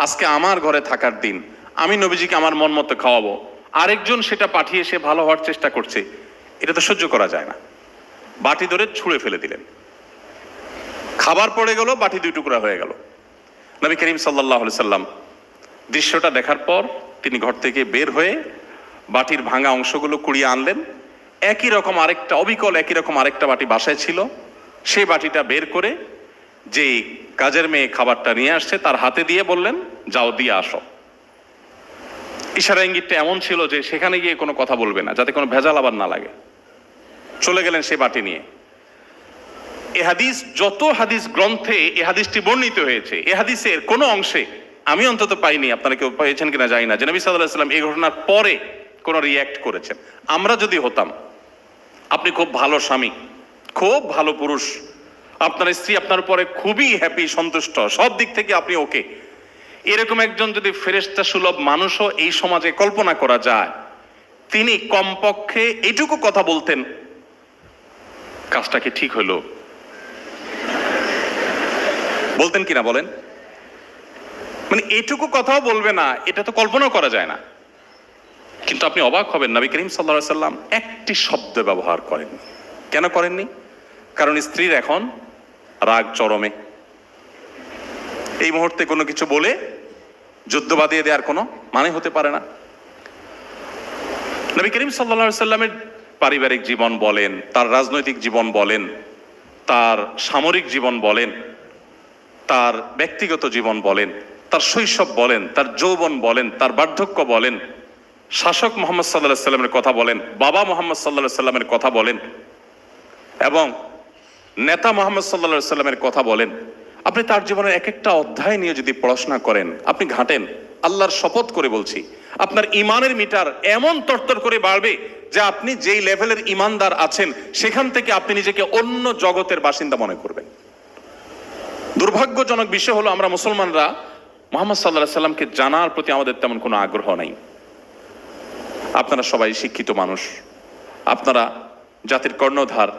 আজকে আমার ঘরে থাকার দিন, আমি নবীজিকে আমার মন মতো খাওয়াবো, আরেকজন সেটা পাঠিয়ে সে ভালো হওয়ার চেষ্টা করছে, এটা তো সহ্য করা যায় না। বাটি ধরে ছুঁড়ে ফেলে দিলেন, খাবার পড়ে গেল, বাটি 2 টুকরা হয়ে গেল। নবী করিম সাল্লাল্লাহু আলাইহি সাল্লাম দৃশ্যটা দেখার পর তিনি ঘর থেকে বের হয়ে বাটির ভাঙা অংশগুলো কুড়িয়ে আনলেন। একই রকম আরেকটা বাটি বাসায় ছিল, সেই বাটিটা বের করে যে কাজের মেয়ে খাবারটা নিয়ে আসছে তার হাতে দিয়ে বললেন, যাও দিয়ে আসো। ইশারা ইঙ্গিতটা এমন ছিল যে সেখানে গিয়ে কোনো কথা বলবে না, যাতে কোনো ভেজাল আবার না লাগে। চলে গেলেন সেই বাটি নিয়ে। এ হাদিস, যত হাদিস গ্রন্থে এ হাদিসটি বর্ণিত হয়েছে, এ হাদিসের কোনো অংশে আমি অন্তত পাইনি, আপনারা কেউ পেয়েছেন কিনা জানি না, যে নবী সাল্লাল্লাহু আলাইহি সাল্লাম এই ঘটনার পরে কোনো রিয়্যাক্ট করেছেন। আমরা যদি হতাম, আপনি খুব ভালো স্বামী, খুব ভালো পুরুষ, আপনার স্ত্রী আপনার উপরে খুবই হ্যাপি, সন্তুষ্ট, সব দিক থেকে আপনি ওকে, এরকম একজন যদি ফেরেশতা সুলভ মানুষও এই সমাজে কল্পনা করা যায়, তিনি কমপক্ষে এইটুকু কথা বলতেন, কাজটা কি ঠিক হলো? বলতেন কিনা বলেন? মানে এইটুকু কথাও বলবে না, এটা তো কল্পনা করা যায় না। কিন্তু আপনি অবাক হবেন, নবী করিম সাল্লাল্লাহু আলাইহি সাল্লাম একটি শব্দ ব্যবহার করেননি। কেন করেননি? কারণ স্ত্রীর এখন রাগ চরমে। এই মুহূর্তে কোনো কিছু বলে যুদ্ধ বাঁধিয়ে দেওয়ার কোনো মানে হতে পারে না। নবী করিম সাল্লাল্লাহু আলাইহি সাল্লামের পারিবারিক জীবন বলেন, তার রাজনৈতিক জীবন বলেন, তার সামরিক জীবন বলেন, তার ব্যক্তিগত জীবন বলেন, তার শৈশব বলেন, তার যৌবন বলেন, তার বার্ধক্য বলেন, শাসক মুহাম্মদ সাল্লাল্লাহু আলাইহি সাল্লামের কথা বলেন, বাবা মুহাম্মদ সাল্লাল্লাহু আলাইহি সাল্লামের কথা বলেন, এবং নেতা মুহাম্মদ সাল্লাল্লাহু আলাইহি সাল্লামের কথা বলেন। আপনি তার জীবনের এক একটা অধ্যায় নিয়ে যদি পড়াশোনা করেন, আপনি ঘাটেন, আল্লাহর শপথ করে বলছি, আপনার ইমানের মিটার এমন তরতর করে বাড়বে যে আপনি যেই লেভেলের ইমানদার আছেন সেখান থেকে আপনি নিজেকে অন্য জগতের বাসিন্দা মনে করবেন। দুর্ভাগ্যজনক বিষয় হলো, আমরা মুসলমানরা মুহাম্মদ সাল্লাল্লাহু আলাইহি সাল্লামকে জানার প্রতি আমাদের তেমন কোনো আগ্রহ নাই। আপনারা সবাই শিক্ষিত মানুষ, আপনারা জাতির কর্ণধার,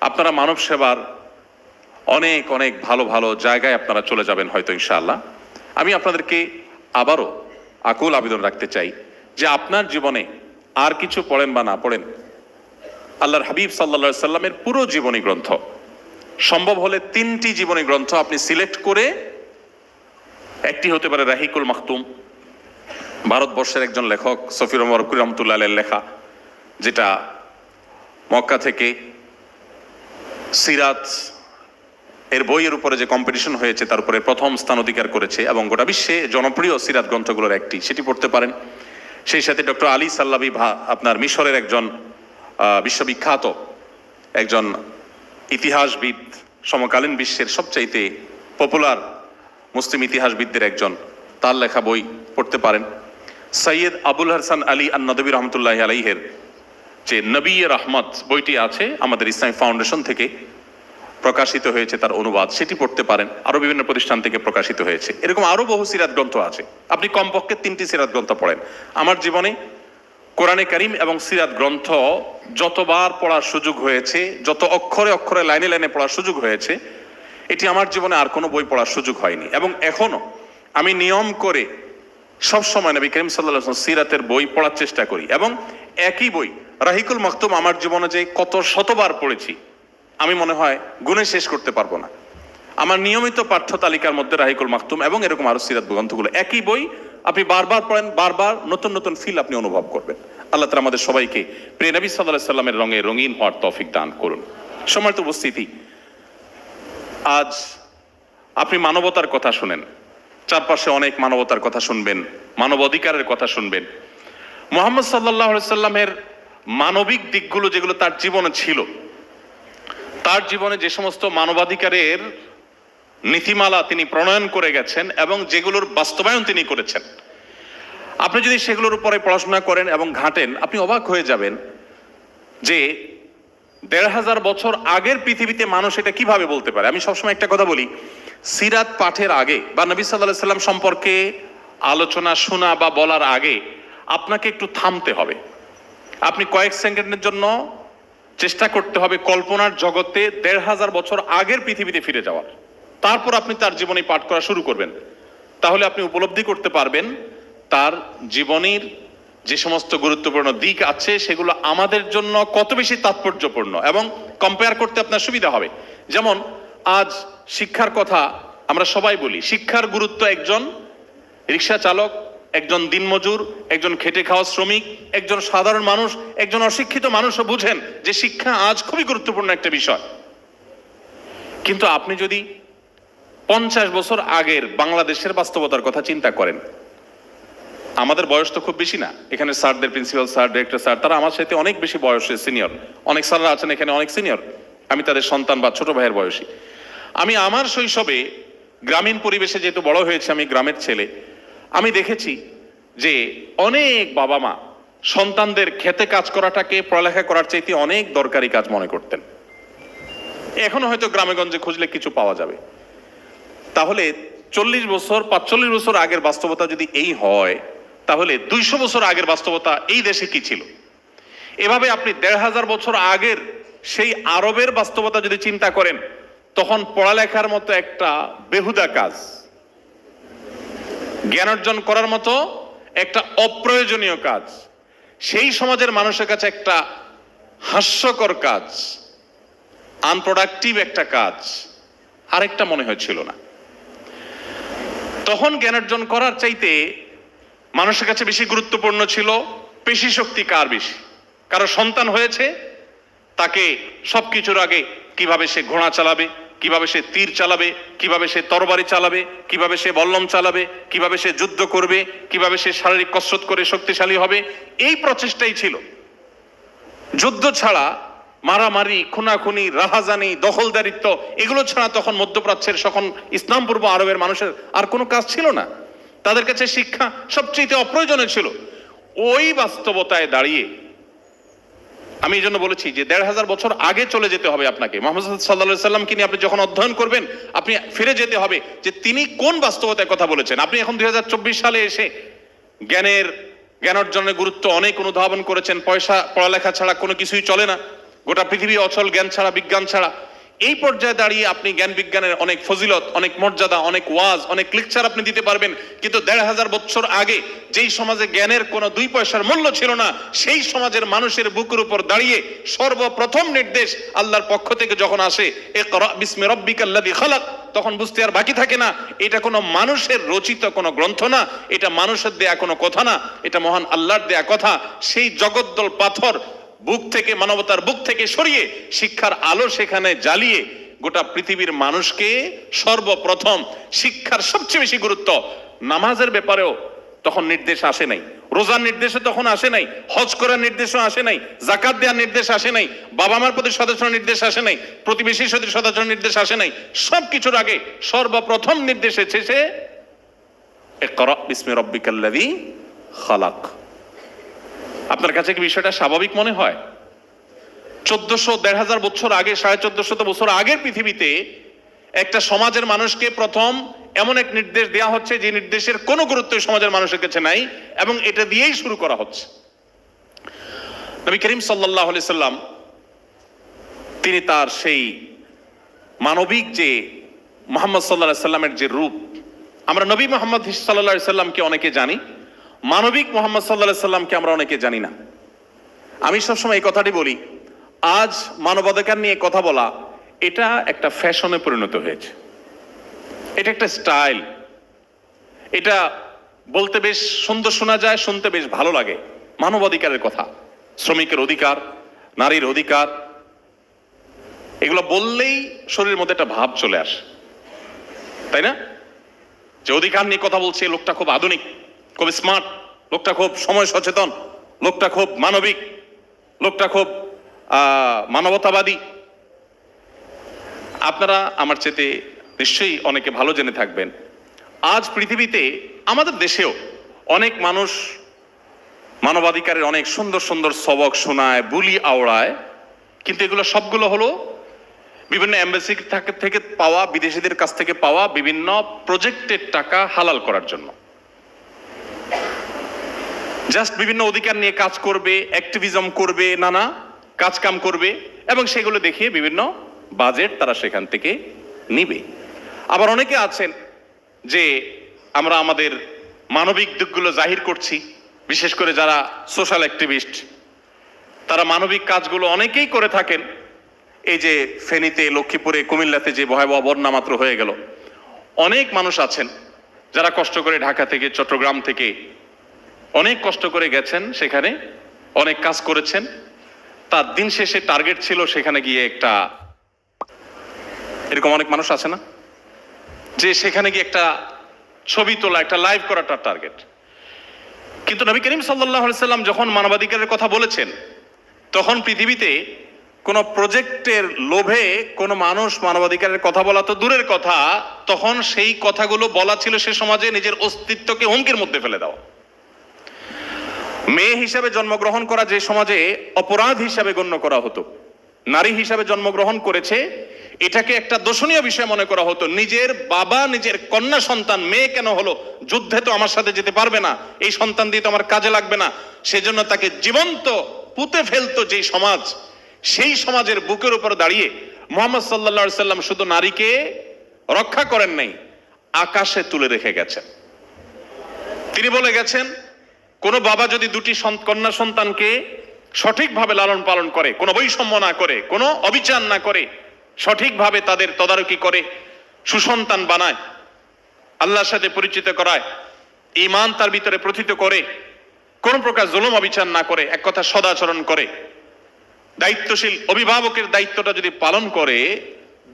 আপনারা মানব সেবার অনেক অনেক ভালো ভালো জায়গায় আপনারা চলে যাবেন হয়তো ইনশাআল্লাহ। আমি আপনাদেরকে আবারও আকুল আবেদন রাখতে চাই যে আপনার জীবনে আর কিছু পড়েন বা না পড়েন, আল্লাহর হাবিব সাল্লাল্লাহু আলাইহি সাল্লামের পুরো জীবনী গ্রন্থ, সম্ভব হলে 3টি জীবনী গ্রন্থ আপনি সিলেক্ট করে, একটি হতে পারে রাহিকুল মাখতুম, ভারতবর্ষের একজন লেখক সফিউর রহমান রহমাতুল্লাহ আলাইহির লেখা, যেটা মক্কা থেকে সিরাত এর বইয়ের উপরে যে কম্পিটিশন হয়েছে তার উপরে প্রথম স্থান অধিকার করেছে এবং গোটা বিশ্বে জনপ্রিয় সিরাত গ্রন্থগুলোর একটি, সেটি পড়তে পারেন। সেই সাথে ডক্টর আলী সাল্লাবি আপনার মিশরের একজন বিশ্ববিখ্যাত একজন ইতিহাসবিদ, সমকালীন বিশ্বের সবচাইতে পপুলার মুসলিম ইতিহাসবিদদের একজন। তার লেখা বই পড়তে পারেন। সৈয়দ আবুল হাসান আলী আন-নদভী রহমতুল্লাহ আলাইহের যে নবী রহমত বইটি আছে, আমাদের ইসলামিক ফাউন্ডেশন থেকে প্রকাশিত হয়েছে, তার অনুবাদ, সেটি পড়তে পারেন। আরো বিভিন্ন প্রতিষ্ঠান থেকে প্রকাশিত হয়েছে। এরকম আরো বহু সিরাত গ্রন্থ আছে। আপনি কমপক্ষে 3টি সিরাত গ্রন্থ পড়েন। আমার জীবনে কোরআনে কারীম এবং সিরাত গ্রন্থ যতবার পড়ার সুযোগ হয়েছে, যত অক্ষরে অক্ষরে লাইনে লাইনে পড়ার সুযোগ হয়েছে, এটি আমার জীবনে আর কোনো বই পড়ার সুযোগ হয়নি। এবং এখনো আমি নিয়ম করে সব সময় নবী করিম সাল্লাল্লাহু আলাইহি ওয়াসাল্লাম সিরাতের বই পড়ার চেষ্টা করি। এবং একই বই রাহিকুল মাকতুম আমার জীবনে যে কত শতবার পড়েছি আমি মনে হয় গুণে শেষ করতে পারবো না। আমার নিয়মিত পাঠ্য তালিকার মধ্যে রাহিকুল মাকতুম এবং এরকম আরো সিরাত গ্রন্থগুলো, একই বই আপনি বারবার পড়েন, বারবার নতুন নতুন ফিল আপনি অনুভব করবেন। আল্লাহ তাআলা আমাদের সবাইকে প্রিয় নবী সাল্লাল্লাহু আলাইহি সাল্লামের রঙে রঙিন হওয়ার তৌফিক দান করুন। সম্মানিত উপস্থিতি, আজ আপনি মানবতার কথা শুনেন, চারপাশে অনেক মানবতার কথা শুনবেন, মানব অধিকারের কথা শুনবেন। মুহাম্মদ সাল্লাল্লাহু আলাইহি সাল্লামের মানবিক দিকগুলো যেগুলো তার জীবনে ছিল, তার জীবনে যে সমস্ত মানবাধিকারের নীতিমালা তিনি প্রণয়ন করে গেছেন এবং যেগুলোর বাস্তবায়ন তিনি করেছেন, আপনি যদি সেগুলোর উপরে পড়াশোনা করেন এবং ঘাঁটেন, আপনি অবাক হয়ে যাবেন যে ১৫০০ বছর আগের পৃথিবীতে মানুষ এটা কিভাবে বলতে পারে। আমি সবসময় একটা কথা বলি, সিরাত পাঠের আগে বা নবী সাল্লাল্লাহু আলাইহি সাল্লাম সম্পর্কে আলোচনা শোনা বা বলার আগে আপনাকে একটু থামতে হবে। আপনি কয়েক সেকেন্ডের জন্য চেষ্টা করতে হবে কল্পনার জগতে ১৫০০ বছর আগের পৃথিবীতে ফিরে যাওয়ার। তারপর আপনি তার জীবনী পাঠ করা শুরু করবেন। তাহলে আপনি উপলব্ধি করতে পারবেন তার জীবনীর যে সমস্ত গুরুত্বপূর্ণ দিক আছে সেগুলো আমাদের জন্য কত বেশি তাৎপর্যপূর্ণ, এবং কম্পেয়ার করতে আপনার সুবিধা হবে। যেমন আজ শিক্ষার কথা আমরা সবাই বলি, শিক্ষার গুরুত্ব একজন রিক্সা চালক, একজন দিনমজুর, একজন খেটে খাওয়া শ্রমিক, একজন সাধারণ মানুষ, একজন অশিক্ষিত মানুষও বুঝেন যে শিক্ষা আজ খুবই গুরুত্বপূর্ণ একটা বিষয়। কিন্তু আপনি যদি 50 বছর আগের বাংলাদেশের বাস্তবতার কথা চিন্তা করেন, আমাদের বয়স তো খুব বেশি না, এখানে স্যারদের, প্রিন্সিপাল স্যার, ডিরেক্টর স্যার, তারা আমার সাথে অনেক বেশি বয়সে সিনিয়র। অনেক স্যাররা আছেন এখানে অনেক সিনিয়র, আমি তাদের সন্তান বা ছোট ভাইয়ের বয়সী। আমি আমার শৈশবে গ্রামীণ পরিবেশে যেহেতু বড় হয়েছে, আমি গ্রামের ছেলে, আমি দেখেছি যে অনেক বাবা মা সন্তানদের খেতে কাজ করাটাকে পড়ালেখা করার চাইতে অনেক দরকারি কাজ মনে করতেন। এখনো হয়তো গ্রামে গঞ্জে খুঁজলে কিছু পাওয়া যাবে। তাহলে 40 বছর 45 বছর আগের বাস্তবতা যদি এই হয়, তাহলে 200 বছর আগের বাস্তবতা এই দেশে কি ছিল? এভাবে আপনি ১৫০০ বছর আগের সেই আরবের বাস্তবতা যদি চিন্তা করেন, তখন পড়ালেখার মতো একটা বেহুদা কাজ, জ্ঞান অর্জন করার মতো একটা অপ্রয়োজনীয় কাজ, সেই সমাজের মানুষের কাছে একটা হাস্যকর কাজ, আনপ্রোডাক্টিভ একটা কাজ আরেকটা মনে হয়েছিল না। তখন জ্ঞান অর্জন করার চাইতে মানুষের কাছে বেশি গুরুত্বপূর্ণ ছিল পেশি শক্তি কার বেশি। কারো সন্তান হয়েছে, তাকে সবকিছুর আগে কিভাবে সে ঘোড়া চালাবে, কিভাবে সে তীর চালাবে, কিভাবে সে তরবারি চালাবে, কিভাবে সে বল্লম চালাবে, কিভাবে সে যুদ্ধ করবে, কিভাবে সে শারীরিক কসরত করে শক্তিশালী হবে, এই প্রচেষ্টাই ছিল। যুদ্ধ ছাড়া মারামারি, খুনাখুনি, রাহাজানি, দখলদারিত্ব, এগুলো ছাড়া তখন মধ্যপ্রাচ্যের, তখন ইসলাম পূর্ব আরবের মানুষের আর কোনো কাজ ছিল না। তাদের কাছে শিক্ষা সবচেয়ে অপ্রয়োজনীয় ছিল। ওই বাস্তবতায় দাঁড়িয়ে আমি এই জন্য বলেছি যে ১৫০০ বছর আগে চলে যেতে হবে আপনাকে। মুহাম্মদ সাল্লাল্লাহু আলাইহি সাল্লামকে নিয়ে আপনি যখন অধ্যয়ন করবেন, আপনি ফিরে যেতে হবে যে তিনি কোন বাস্তবতায় কথা বলেছেন। আপনি এখন 2024 সালে এসে জ্ঞান অর্জনের গুরুত্ব অনেক অনুধাবন করেছেন। পয়সা, পড়ালেখা ছাড়া কোনো কিছুই চলে না, গোটা পৃথিবী অচল জ্ঞান ছাড়া, বিজ্ঞান ছাড়া। এই পর্যায়ে দাঁড়িয়ে আপনি জ্ঞান বিজ্ঞানের অনেক ফজিলত, অনেক মর্যাদা, অনেক ওয়াজ, অনেক লেকচার আপনি দিতে পারবেন। কিন্তু ১৫০০ বছর আগে যেই সমাজে জ্ঞানের কোনো 2 পয়সার মূল্য ছিল না, সেই সমাজের মানুষের বুকের উপর দাঁড়িয়ে সর্বপ্রথম নির্দেশ আল্লাহর পক্ষ থেকে যখন আসে, ইকরা বিসমি রাব্বিকাল্লাযী খালাক, তখন বুঝতে আর বাকি থাকে না এটা কোনো মানুষের রচিত কোনো গ্রন্থ না, এটা মানুষের দেয়া কোনো কথা না, এটা মহান আল্লাহর দেয়া কথা। সেই জগদ্দল পাথর বুক থেকে, মানবতার বুক থেকে সরিয়ে শিক্ষার আলো সেখানে জ্বালিয়ে গোটা পৃথিবীর মানুষকে সর্বপ্রথম শিক্ষার সবচেয়ে বেশি গুরুত্ব, নামাজের ব্যাপারেও তখন নির্দেশ আসে নাই, রোজার নির্দেশে তখন আসে নাই, হজ করার নির্দেশও আসে নাই, জাকাত দেওয়ার নির্দেশ আসে নাই, বাবা মার প্রতি সদাচরণ নির্দেশ আসে নাই, প্রতিবেশীর সাথে সদাচরণ নির্দেশ আসে নাই। সবকিছুর আগে সর্বপ্রথম নির্দেশ এসেছে ইকরা বিসমি রাব্বিকাল্লাযী খালাক। আপনার কাছে কি বিষয়টা স্বাভাবিক মনে হয়? 1400-1500 বছর আগে, 1450 বছর আগের পৃথিবীতে একটা সমাজের মানুষকে প্রথম এমন এক নির্দেশ দেওয়া হচ্ছে যে নির্দেশের কোনো গুরুত্ব সমাজের মানুষের কাছে নাই, এবং এটা দিয়েই শুরু করা হচ্ছে। নবী করিম সাল্লাল্লাহু আলাইহি সাল্লাম তিনি তার সেই মানবিক যে মুহাম্মদ সাল্লাল্লাহু আলাইহি সাল্লামের যে রূপ, আমরা নবী মুহাম্মদ সাল্লাল্লাহু আলাইহি সাল্লামকে অনেকে জানি, মানবিক মুহাম্মদ সাল্লাল্লাহু আলাইহি সাল্লামকে আমরা অনেকে জানি না। আমি সবসময় এই কথাটি বলি, আজ মানবাধিকার নিয়ে কথা বলা এটা একটা ফ্যাশনে পরিণত হয়েছে, এটা একটা স্টাইল, এটা বলতে বেশ সুন্দর শোনা যায়, শুনতে বেশ ভালো লাগে। মানবাধিকারের কথা, শ্রমিকের অধিকার, নারীর অধিকার, এগুলো বললেই শরীরের মধ্যে একটা ভাব চলে আসে, তাই না? যে অধিকার নিয়ে কথা বলছে, লোকটা খুব আধুনিক, খুব স্মার্ট, লোকটা খুব সময় সচেতন, লোকটা খুব মানবিক, লোকটা খুব মানবতাবাদী। আপনারা আমার চেয়ে নিশ্চয়ই অনেকে ভালো জেনে থাকবেন, আজ পৃথিবীতে আমাদের দেশেও অনেক মানুষ মানবাধিকারের অনেক সুন্দর সুন্দর সবক শোনায়, বুলি আওড়ায়, কিন্তু এগুলো সবগুলো হলো বিভিন্ন এমবাসি থেকে পাওয়া, বিদেশিদের কাছ থেকে পাওয়া বিভিন্ন প্রজেক্টের টাকা হালাল করার জন্য। জাস্ট বিভিন্ন অধিকার নিয়ে কাজ করবে, অ্যাক্টিভিজম করবে, নানা কাজ কাম করবে, এবং সেগুলো দেখিয়ে বিভিন্ন বাজেট তারা সেখান থেকে নিবে। আবার অনেকে আছেন যে আমরা আমাদের মানবিক দিকগুলো জাহির করছি, বিশেষ করে যারা সোশ্যাল অ্যাক্টিভিস্ট, তারা মানবিক কাজগুলো অনেকেই করে থাকেন। এই যে ফেনীতে, লক্ষ্মীপুরে, কুমিল্লাতে যে ভয়াবহ বন্যা মাত্র হয়ে গেল, অনেক মানুষ আছেন যারা কষ্ট করে ঢাকা থেকে, চট্টগ্রাম থেকে অনেক কষ্ট করে গেছেন, সেখানে অনেক কাজ করেছেন। তার দিন শেষে টার্গেট ছিল সেখানে গিয়ে একটা, এরকম অনেক মানুষ আছে না, যে সেখানে গিয়ে একটা ছবি তোলা, একটা লাইভ করাটা টার্গেট। কিন্তু নবী করিম সাল্লাল্লাহু আলাইহি সাল্লাম যখন মানবাধিকারের কথা বলেছেন, তখন পৃথিবীতে কোন প্রজেক্টের লোভে কোন মানুষ মানবাধিকারের কথা বলা তো দূরের কথা, তখন সেই কথাগুলো বলা ছিল সে সমাজে নিজের অস্তিত্বকে হুমকির মধ্যে ফেলে দেওয়া। মেয়ে হিসাবে জন্মগ্রহণ করা যে সমাজে অপরাধ হিসাবে গণ্য করা হতো, নারী হিসাবে জন্মগ্রহণ করেছে এটাকে একটা দোষণীয় বিষয় মনে করা হতো। নিজের বাবা নিজের কন্যা সন্তান মেয়ে কেন হলো, যুদ্ধে তো আমার সাথে যেতে পারবে না, এই সন্তান দিয়ে তো আমার কাজে লাগবে না, সেজন্য তাকে জীবন্ত পুঁতে ফেলতো যেই সমাজ, সেই সমাজের বুকের উপর দাঁড়িয়ে মুহাম্মদ সাল্লাল্লাহু আলাইহি সাল্লাম শুধু নারীকে রক্ষা করেন নাই, আকাশে তুলে রেখে গেছেন। তিনি বলে গেছেন, কোন বাবা যদি দুটি কন্যা সন্তানকে সঠিকভাবে লালন পালন করে, কোনো বৈষম্য না করে, কোনো অবিচার না করে, সঠিকভাবে তাদের তদারকি করে, সুসন্তান বানায়, আল্লাহর সাথে পরিচিত করায়, ঈমান তার ভিতরে প্রথিত করে, কোন প্রকার জুলুম অবিচার না করে, এক কথা সদাচরণ করে, দায়িত্বশীল অভিভাবকের দায়িত্বটা যদি পালন করে,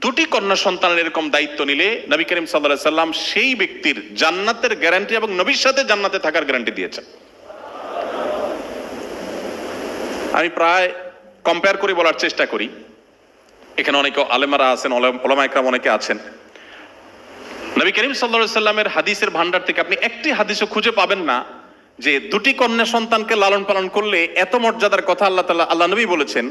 দুটি কন্যা সন্তানের এরকম দায়িত্ব নিলে নবী করিম সাল্লাল্লাহু আলাইহি সাল্লাম সেই ব্যক্তির জান্নাতের গ্যারান্টি এবং নবীর সাথে জান্নাতে থাকার গ্যারান্টি দিয়েছেন। আমি প্রায় কম্পেয়ার করে বলার চেষ্টা করি, এখানে অনেকে আলেমারা আছেন, ওলামা ইকরাম অনেকে আছেন, নবী করিম সাল্লাল্লাহু আলাইহি সাল্লামের হাদিসের ভান্ডার থেকে আপনি একটি হাদিসও খুঁজে পাবেন না যে দুটি কন্যা সন্তানকে লালন পালন করলে এত মর্যাদার কথা আল্লাহ নবী বলেছেন।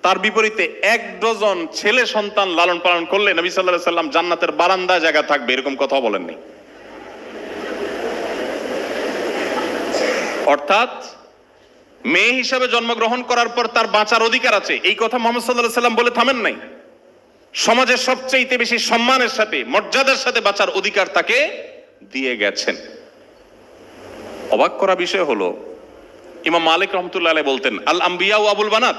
তার বিপরীতে 1 ডজন ছেলে সন্তান লালন পালন করলে নবী সাল্লাল্লাহু আলাইহি সাল্লাম জান্নাতের বারান্দায় জায়গা থাকবে, এরকম কথাও বলেননি। অর্থাৎ মেয়ে হিসাবে জন্মগ্রহণ করার পর তার বাঁচার অধিকার আছে, এই কথা মুহাম্মদ সাল্লাল্লাহু আলাইহি সাল্লাম বলে থামেন নাই। সমাজের সবচেয়ে বেশি সম্মানের সাথে, মর্যাদার সাথে বাঁচার অধিকার তাকে দিয়ে গেছেন। অবাক করা বিষয় হলো, ইমাম মালিক রহমতুল্লাহ আলাইহি বলতেন, আল আম্বিয়া ও আবুল বানাত।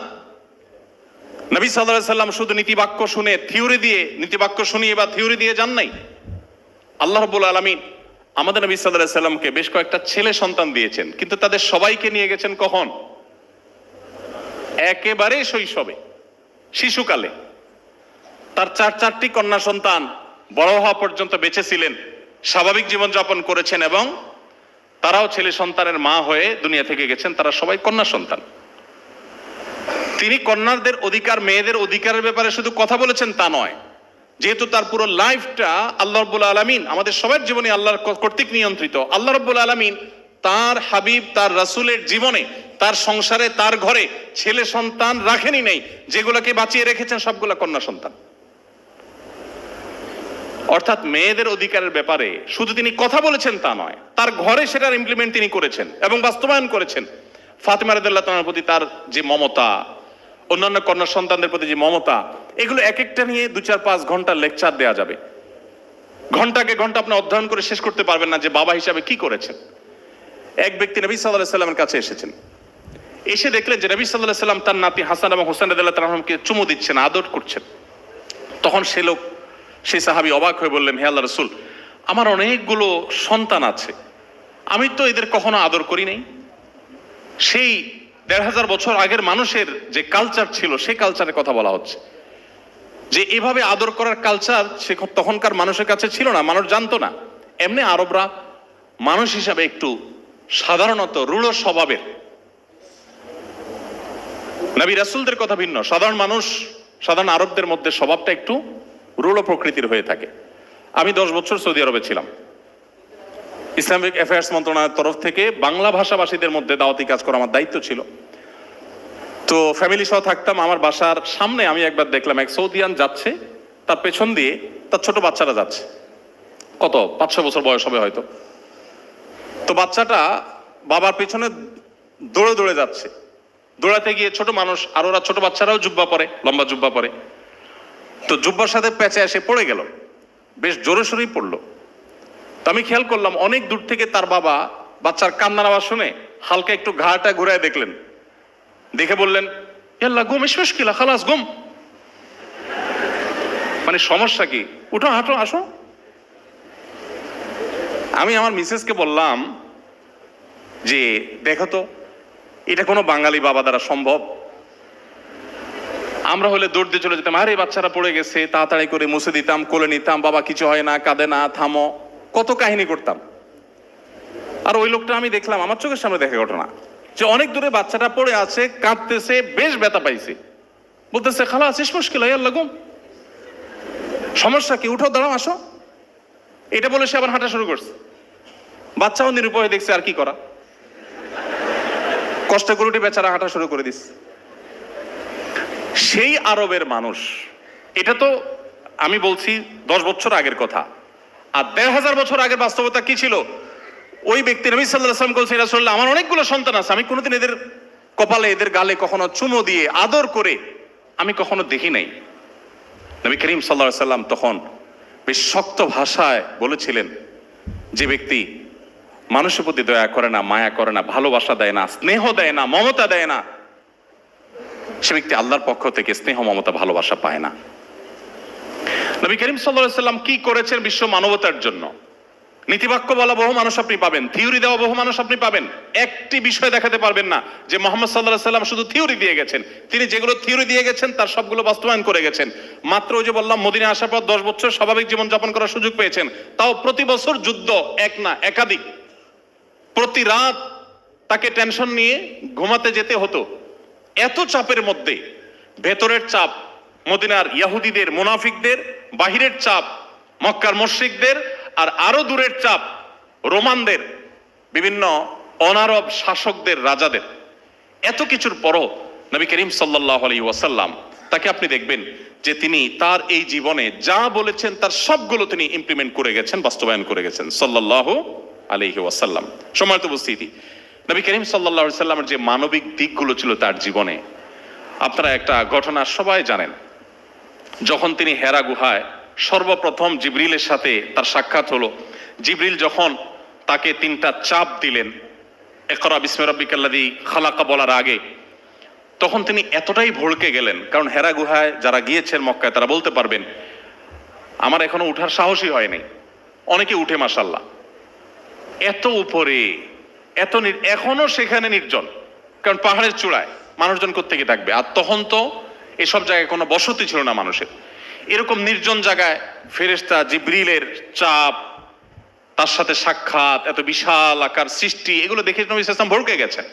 নবী সাল্লাল্লাহু আলাইহি সাল্লাম শুধু নীতিবাক্য শুনে নীতিবাক্য শুনিয়ে বা থিওরি দিয়ে যান নাই। আল্লাহ রাব্বুল আলামিন আমাদের নবী সাল্লাল্লাহু আলাইহি সাল্লামকে বেশ কয়েকটা ছেলে সন্তান দিয়েছেন, কিন্তু তাদের সবাইকে নিয়ে গেছেন কখন? একেবারে শৈশবে, শিশুকালে। তার 4টি কন্যা সন্তান বড় হওয়া পর্যন্ত বেঁচে ছিলেন, স্বাভাবিক জীবনযাপন করেছেন, এবং তারাও ছেলে সন্তানের মা হয়ে দুনিয়া থেকে গেছেন, তারা সবাই কন্যা সন্তান। তিনি কন্যাদের অধিকার, মেয়েদের অধিকারের ব্যাপারে শুধু কথা বলেছেন তা নয়, যেহেতু তার পুরো লাইফটা আল্লাহ রাব্বুল আলামিন, আমাদের সবার জীবনে আল্লাহর কর্তৃক নিয়ন্ত্রিত, আল্লাহ রাব্বুল আলামিন তার হাবিব, তার রাসূলের জীবনে, তার সংসারে, তার ঘরে ছেলে সন্তান রাখেনি নেই, যেগুলোকে বাঁচিয়ে রেখেছেন সবগুলা কন্যা সন্তান। অর্থাৎ মেয়েদের অধিকারের ব্যাপারে শুধু তিনি কথা বলেছেন তা নয়, তার ঘরে সেটার ইমপ্লিমেন্ট তিনি করেছেন এবং বাস্তবায়ন করেছেন। ফাতেমা রাদিয়াল্লাহু তাআলার প্রতি তার যে মমতা, অন্যান্য কন্যা সন্তানদের প্রতি যে মমতা, এগুলো এক একটা নিয়ে 2-4-5 ঘন্টা লেকচার দেয়া যাবে। ঘন্টাকে ঘন্টা আপনি অধ্যয়ন করে শেষ করতে পারবেন না যে বাবা হিসাবে কি করেছেন। এক ব্যক্তি নবী সাল্লাল্লাহু আলাইহি সাল্লামের কাছে এসেছেন, এসে দেখলেন যে নবী সাল্লাল্লাহু আলাইহি সাল্লাম তার নাতি হাসান এবং হোসেন রাদিয়াল্লাহু তাআলা আনহুকে চুমু দিচ্ছেন, আদর করছেন। তখন সেই সাহাবী অবাক হয়ে বললেন, হে আল্লাহর রাসূল, আমার অনেকগুলো সন্তান আছে, আমি তো এদের কখনো আদর করি নাই। সেই 1500 বছর আগের মানুষের যে কালচার ছিল, সেই কালচারের কথা বলা হচ্ছে, যে এভাবে আদর করার কালচার সে তখনকার মানুষের কাছে ছিল না, মানুষ জানতো না। এমনি আরবরা মানুষ হিসাবে একটু সাধারণত রূঢ় স্বভাবের, নবী রাসূলদের কথা ভিন্ন। সাধারণ আরবদের মধ্যে স্বভাবটা একটু রূঢ় প্রকৃতির হয়ে থাকে। আমি 10 বছর সৌদি আরবে ছিলাম। ইসলামিক অ্যাফেয়ার্স মন্ত্রণালয়ের তরফ থেকে বাংলা ভাষাভাষীদের মধ্যে দাওয়াতি কাজ করা আমার দায়িত্ব ছিল। তো ফ্যামিলি সহ থাকতাম। আমার বাসার সামনে আমি একবার দেখলাম এক সৌদিয়ান যাচ্ছে, তার পেছন দিয়ে তার ছোট বাচ্চারা যাচ্ছে, কত 5-6 বছর বয়স হবে হয়তো। তো বাচ্চাটা বাবার পেছনে দৌড়ে দৌড়ে যাচ্ছে, দৌড়াতে গিয়ে ছোট মানুষ আর ওরা ছোট বাচ্চারাও জুব্বা পরে, লম্বা জুব্বা পরে, তো জুব্বার সাথে প্যাঁচে এসে পড়ে গেল, বেশ জোরে সোরেই পড়লো। তো আমি খেয়াল করলাম অনেক দূর থেকে তার বাবা বাচ্চার কান্নার আওয়াজ শুনে হালকা একটু ঘাড়টা ঘুরায় দেখলেন, দেখে বললেন, ইয়াল্লাহ গুম, ইস মুশকিলা, খালাস গুম। মানে সমস্যা কি, উঠো হাঁটো আসো। আমি আমার মিসেসকে বললাম যে দেখো তো, এটা কোনো বাঙালি বাবা দ্বারা সম্ভব? আমরা হলে দৌড় দিয়ে চলে যেতাম, আরে বাচ্চারা পড়ে গেছে, তাড়াতাড়ি করে মুছে দিতাম, কোলে নিতাম, বাবা কিছু হয় না, কাঁদে না, থামো, কত কাহিনী করতাম। আর ওই লোকটা আমি দেখলাম, আমার চোখের সামনে দেখা ঘটনা, যে অনেক দূরে বাচ্চাটা পড়ে আছে, কাঁদতেছে, বেশ ব্যথা পাইছে, বলতেছে খালাস ইস মুশকিল, ইয়াল্লাহ গুম, সমস্যা কি, উঠো দাঁড়াও আসো। এটা বলে সে আবার হাঁটা শুরু করছে। বাচ্চাও নিরুপায় দেখছে, আর কি করা, কষ্ট করে উঠে বেচারা হাঁটা শুরু করে দিচ্ছে। সেই আরবের মানুষ, এটা তো আমি বলছি 10 বছর আগের কথা, আর 1500 বছর আগের বাস্তবতা কি ছিল? ওই ব্যক্তি নবী সাল্লাল্লাহু আলাইহি ওয়াসাল্লাম বলছেন, রাসূলুল্লাহ আমার অনেকগুলো সন্তান আছে, আমি কোনোদিন এদের কপালে, এদের গালে কখনো চুমো দিয়ে আদর করে আমি কখনো দেখি নাই। নবী করিম সাল্লাল্লাহু আলাইহি ওয়াসাল্লাম তখন বেশ শক্ত ভাষায় বলেছিলেন, যে ব্যক্তি মানুষের প্রতি দয়া করে না, মায়া করে না, ভালোবাসা দেয় না, স্নেহ দেয় না, মমতা দেয় না, সে ব্যক্তি আল্লাহর পক্ষ থেকে স্নেহ, মমতা, ভালোবাসা পায় না। নবী করিম সাল্লাল্লাহু আলাইহি ওয়াসাল্লাম কি করেছেন বিশ্ব মানবতার জন্য? নীতিবাক্য বলা বহু মানুষ আপনি পাবেন, থিওরি দেওয়া বহু মানুষ আপনি পাবেন, একটি বিষয় দেখাতে পারবেন না যে মুহাম্মদ সাল্লাল্লাহু আলাইহি ওয়াসাল্লাম শুধু থিওরি দিয়ে গেছেন। তিনি যেগুলো থিওরি দিয়ে গেছেন তার সবগুলো বাস্তবায়ন করে গেছেন। মাত্র ওই যে বললাম, মদিনায় আসার পর 10 বছর স্বাভাবিক জীবন যাপন করার সুযোগ পেয়েছেন, তাও প্রতি বছর যুদ্ধ, এক না একাধিক। প্রতি রাত তাকে টেনশন নিয়ে ঘুমাতে যেতে হতো। এত চাপের মধ্যে, ভেতরের চাপ মদিনার ইহুদিদের, মুনাফিকদের, বাহিরের চাপ মক্কার মুশরিকদের, আর আরো দূরের চাপ রোমানদের, বিভিন্ন অনারব শাসকদের, রাজাদের। এত কিছুর পরও নবী করিম সাল্লাল্লাহু আলাইহি ওয়াসাল্লাম, তাকে আপনি দেখবেন যে তিনি তার এই জীবনে যা বলেছেন তার সবগুলো তিনি ইমপ্লিমেন্ট করে গেছেন, বাস্তবায়ন করে গেছেন সাল্লাল্লাহু আলাইহি ওয়াসাল্লাম। সম্মানিত উপস্থিতি, নবী করিম সাল্লাল্লাহু আলাইহি ওয়াসাল্লামের যে মানবিক দিকগুলো ছিল তার জীবনে, আপনারা একটা ঘটনা সবাই জানেন। যখন তিনি হেরা গুহায় সর্বপ্রথম জিবরিলের সাথে তার সাক্ষাৎ হলো, জিবরিল যখন তাকে 3টা চাপ দিলেন ইকরা বিসমি রাব্বিকাল্লাযী খালাকা বলার আগে, তখন তিনি এতটাই ভড়কে গেলেন, কারণ হেরা গুহায় যারা গিয়েছেন মক্কায় তারা বলতে পারবেন, আমার এখনো উঠার সাহসই হয়নি, অনেকে উঠে মাশাআল্লাহ, এত উপরে, এখনো সেখানে নির্জন, কারণ পাহাড়ের চূড়ায় মানুষজন কোত্থেকে থাকবে, আর তখন তো এসব জায়গায় কোনো বসতি ছিল না মানুষের। এরকম নির্জন জায়গায় ফেরেশতা জিবরিলের চাপ, তার সাথে সাক্ষাৎ, এত বিশাল আকার সৃষ্টি, এগুলো দেখে নবী সাল্লাল্লাহু আলাইহি ওয়াসাল্লাম ভড়কে গেছেন।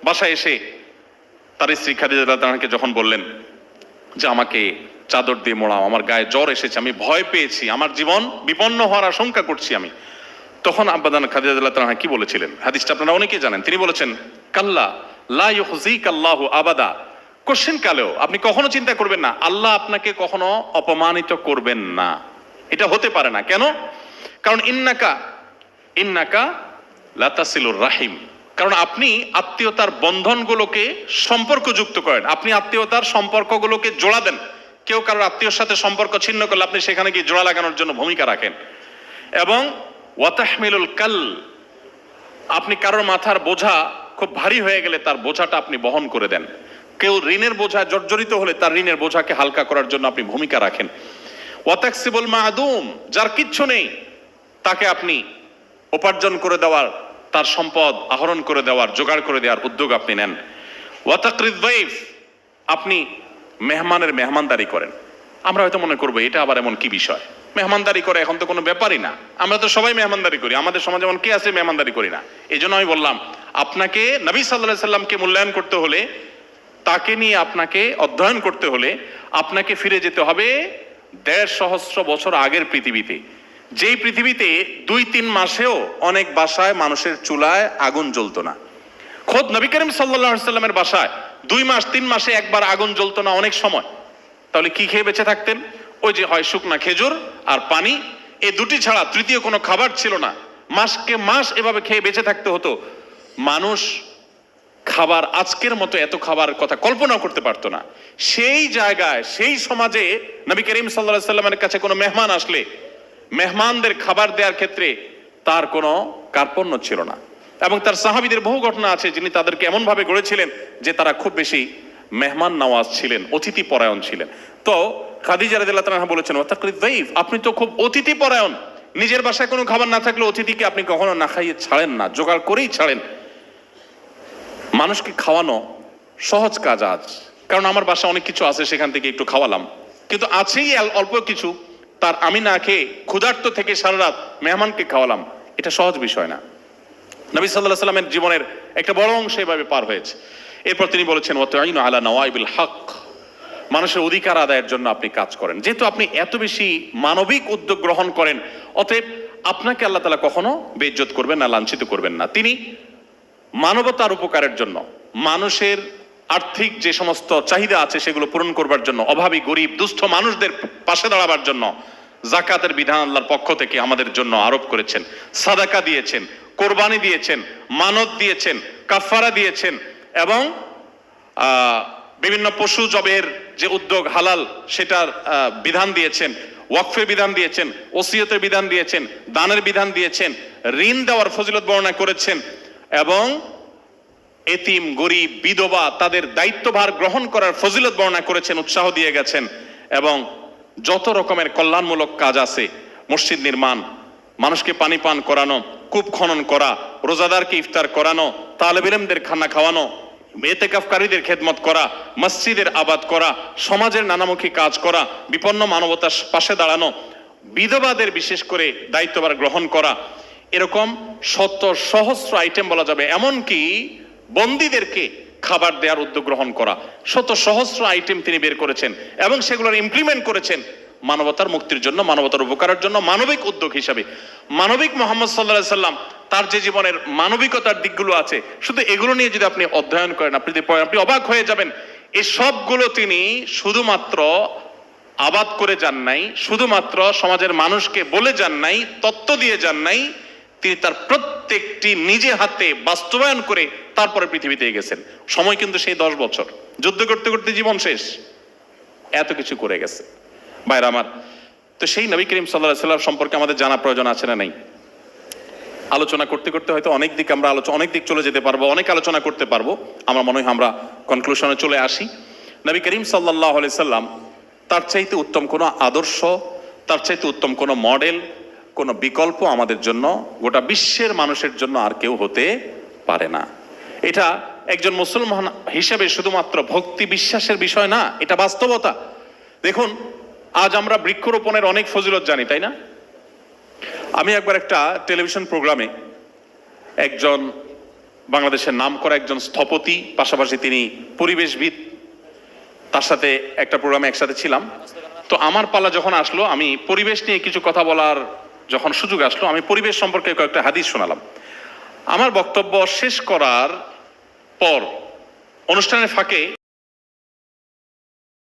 বাসায় এসে তার স্ত্রী খাদিজা রাদিয়াল্লাহু আনহাকে যখন বললেন যে আমাকে চাদর দিয়ে মোড়াও, আমার গায়ে জ্বর এসেছে, আমি ভয় পেয়েছি, আমার জীবন বিপন্ন হওয়ার আশঙ্কা করছি আমি, তখন আব্বাদান খাদিজা রাদিয়াল্লাহু আনহা কি বলেছিলেন? হাদিসটা আপনারা অনেকেই জানেন। তিনি বলেছেন, কাল্লা লা ইউখজিকাল্লাহু আবাদা, কোশ্চেন কালেও আপনি কখনো চিন্তা করবেন না আল্লাহ আপনাকে কখনো অপমানিত করবেন না, এটা হতে পারে না। কেন? কারণ ইন্নাকা লাতাসিলুর রাহিম, কারণ আপনি আত্মীয়তার বন্ধনগুলোকে সম্পর্কযুক্ত করেন, আপনি আত্মীয়তার সম্পর্কগুলোকে জোড়া দেন। কেউ কারোর আত্মীয়র সাথে সম্পর্ক ছিন্ন করলে আপনি সেখানে গিয়ে জোড়া লাগানোর জন্য ভূমিকা রাখেন। এবং ওয়াতাহমিলুল কাল, আপনি কারোর মাথার বোঝা খুব ভারী হয়ে গেলে তার বোঝাটা আপনি বহন করে দেন। কেউ ঋণের বোঝা জর্জরিত হলে তার ঋণের বোঝাকে হালকা করার জন্য আপনি ভূমিকা রাখেন। ওয়াতাকসিবুল মাদুম, যার কিচ্ছু নেই তাকে আপনি উপার্জন করে দেওয়ার, তার সম্পদ আহরণ করে দেওয়ার, জোগাড় করে দেওয়ার উদ্যোগ আপনি নেন। ওয়াতাকরিদ যায়ফ, আপনি মেহমানের মেহমানদারি করেন। আমরা হয়তো মনে করবো এটা আবার এমন কি বিষয়, মেহমানদারি করে, এখন তো কোনো ব্যাপারই না, আমরা তো সবাই মেহমানদারি করি, আমাদের সমাজে এমন কে আছে মেহমানদারি করি না। এই জন্য আমি বললাম আপনাকে নবী সাল্লাল্লাহু আলাইহি সাল্লামকে মূল্যায়ন করতে হলে, তাকে নিয়ে আপনাকে অধ্যয়ন করতে হলে আপনাকে ফিরে যেতে হবে ১৫০ সহস্র বছর আগের পৃথিবীতে, যেই পৃথিবীতে ২-৩ মাসেও অনেক বাসায় মানুষের চুলায় আগুন জ্বলতো না। খোদ নবী করিম সাল্লাল্লাহু আলাইহি সাল্লামের বাসায় ২ মাস ৩ মাসে একবার আগুন জ্বলতো না অনেক সময়। তাহলে কি খেয়ে বেঁচে থাকতেন? ওই যে হয় শুকনা খেজুর আর পানি, এই দুটি ছাড়া তৃতীয় কোনো খাবার ছিল না। মাসকে মাস এভাবে খেয়ে বেঁচে থাকতে হতো। মানুষ খাবার আজকের মতো এত খাবার কথা কল্পনা করতে পারতো না। সেই জায়গায়, সেই সমাজে নবী করিম সাল্লাল্লাহু আলাইহি সাল্লামের কাছে কোনো মেহমান আসলে মেহমানদের খাবার দেওয়ার ক্ষেত্রে তার কোনো কার্পণ্য ছিল না। এবং তার সাহাবীদের বহু ঘটনা আছে যিনি তাদেরকে এমন ভাবে গড়েছিলেন যে তারা খুব বেশি মেহমান নওয়াজ ছিলেন, অতিথি পরায়ণ ছিলেন। তো খাদিজা রাদিয়াল্লাহু আনহা বলেছেন, ওয়াতাকরিদ যায়ফ, আপনি তো খুব অতিথি পরায়ণ, নিজের বাসায় কোনো খাবার না থাকলে অতিথিকে আপনি কখনো না খাইয়ে ছাড়েন না, জোগাড় করেই ছাড়েন। মানুষকে খাওয়ানো সহজ কাজ আজ, কারণ আমার বাসায় অনেক কিছু আছে, সেখান থেকে একটু খাওয়ালাম, কিন্তু আছেই অল্প কিছু, তার আমি না খেয়ে ক্ষুধার্ত থেকে সারা রাত মেহমানকে খাওয়ালাম, এটা সহজ বিষয় না। নবী সাল্লাল্লাহু আলাইহি সাল্লামের জীবনের একটা বড় অংশ এভাবে পার হয়েছে। এরপর তিনি বলেছেন, ওয়াতাইনু আলা নওয়াইবিল হক, মানুষের অধিকার আদায়ের জন্য আপনি কাজ করেন। যেহেতু আপনি এত বেশি মানবিক উদ্যোগ গ্রহণ করেন, অতএব আপনাকে আল্লাহ তাআলা কখনো বেইজ্জত করবেন না, লাঞ্ছিত করবেন না। তিনি মানবতার উপকারের জন্য, মানুষের আর্থিক যে সমস্ত চাহিদা আছে সেগুলো পূরণ করবার জন্য, অভাবী গরিব দুস্থ মানুষদের পাশে দাঁড়াবার জন্য যাকাতের বিধান আল্লাহর পক্ষ থেকে আমাদের জন্য আরোপ করেছেন। সাদাকা দিয়েছেন, কোরবানি দিয়েছেন, মানত দিয়েছেন, কাফারা দিয়েছেন, এবং বিভিন্ন পশু জবের যে উদ্যোগ হালাল সেটার বিধান দিয়েছেন, ওয়াকফের বিধান দিয়েছেন, ওসিয়তের বিধান দিয়েছেন, দানের বিধান দিয়েছেন, ঋণ দেওয়ার ফজিলত বর্ণনা করেছেন, এবং এতিম গরিব বিধবা তাদের দায়িত্বভার গ্রহণ করার ফজিলত বর্ণনা করেছেন, উৎসাহ দিয়ে গেছেন। এবং যত রকমের কল্যাণমূলক কাজ আছে, মসজিদ নির্মাণ, মানুষকে পানি পান করানো, কূপ খনন করা, রোজাদারকে ইফতার করানো, তালেব ইলমদের খানা খাওয়ানো, ইতিকাফকারীদের খেদমত করা, মসজিদের আবাদ করা, সমাজের নানামুখী কাজ করা, বিপন্ন মানবতার পাশে দাঁড়ানো, বিধবাদের বিশেষ করে দায়িত্বভার গ্রহণ করা, এরকম শত সহস্র আইটেম বলা যাবে। এমনকি বন্দীদেরকে খাবার দেওয়ার উদ্যোগ গ্রহণ করা, শত সহস্র আইটেম তিনি বের করেছেন এবং সেগুলোর ইমপ্লিমেন্ট করেছেন মানবতার মুক্তির জন্য, মানবতার উপকারের জন্য, মানবিক উদ্যোগ হিসাবে। মানবিক মুহাম্মদ সাল্লাল্লাহু আলাইহি সাল্লাম তার যে জীবনের মানবিকতার দিকগুলো আছে, শুধু এগুলো নিয়ে যদি আপনি অধ্যয়ন করেন, আপনি অবাক হয়ে যাবেন। এই সবগুলো তিনি শুধুমাত্র আবাদ করে যান নাই, শুধুমাত্র সমাজের মানুষকে বলে যান নাই, তত্ত্ব দিয়ে যান নাই, তিনি তার প্রত্যেকটি নিজে হাতে বাস্তবায়ন করে তারপরে পৃথিবীতে গেছেন। সময় কিন্তু সেই 10 বছর, যুদ্ধ করতে করতে জীবন শেষ, এত কিছু করে গেছে। ভাইরা আমার, তো সেই নবী করিম সাল্লাল্লাহু আলাইহি সাল্লাম সম্পর্কে আমাদের জানা প্রয়োজন আছে না নাই? আলোচনা করতে করতে হয়তো অনেক দিক চলে যেতে পারবো, অনেক আলোচনা করতে পারবো। আমার মনে হয় আমরা কনক্লুশনে চলে আসি। নবী করিম সাল্লাল্লাহু আলাইহি সাল্লাম, তার চাইতে উত্তম কোনো আদর্শ, তার চাইতে উত্তম কোনো মডেল, কোনো বিকল্প আমাদের জন্য, গোটা বিশ্বের মানুষের জন্য আর কেউ হতে পারে না। এটা একজন মুসলমান হিসেবে শুধুমাত্র ভক্তি বিশ্বাসের বিষয় না, এটা বাস্তবতা। দেখুন, আজ আমরা বৃক্ষরোপণের অনেক ফজিলত জানি, তাই না? আমি একবার একটা টেলিভিশন প্রোগ্রামে একজন বাংলাদেশের নামকরা একজন স্থপতি, পাশাপাশি তিনি পরিবেশবিদ, তার সাথে একটা প্রোগ্রামে একসাথে ছিলাম। তো আমার পালা যখন আসলো, আমি পরিবেশ নিয়ে কিছু কথা বলার যখন সুযোগ আসলো, আমি পরিবেশ সম্পর্কে কয়েকটা হাদিস শোনালাম। আমার বক্তব্য শেষ করার পর অনুষ্ঠানের ফাঁকে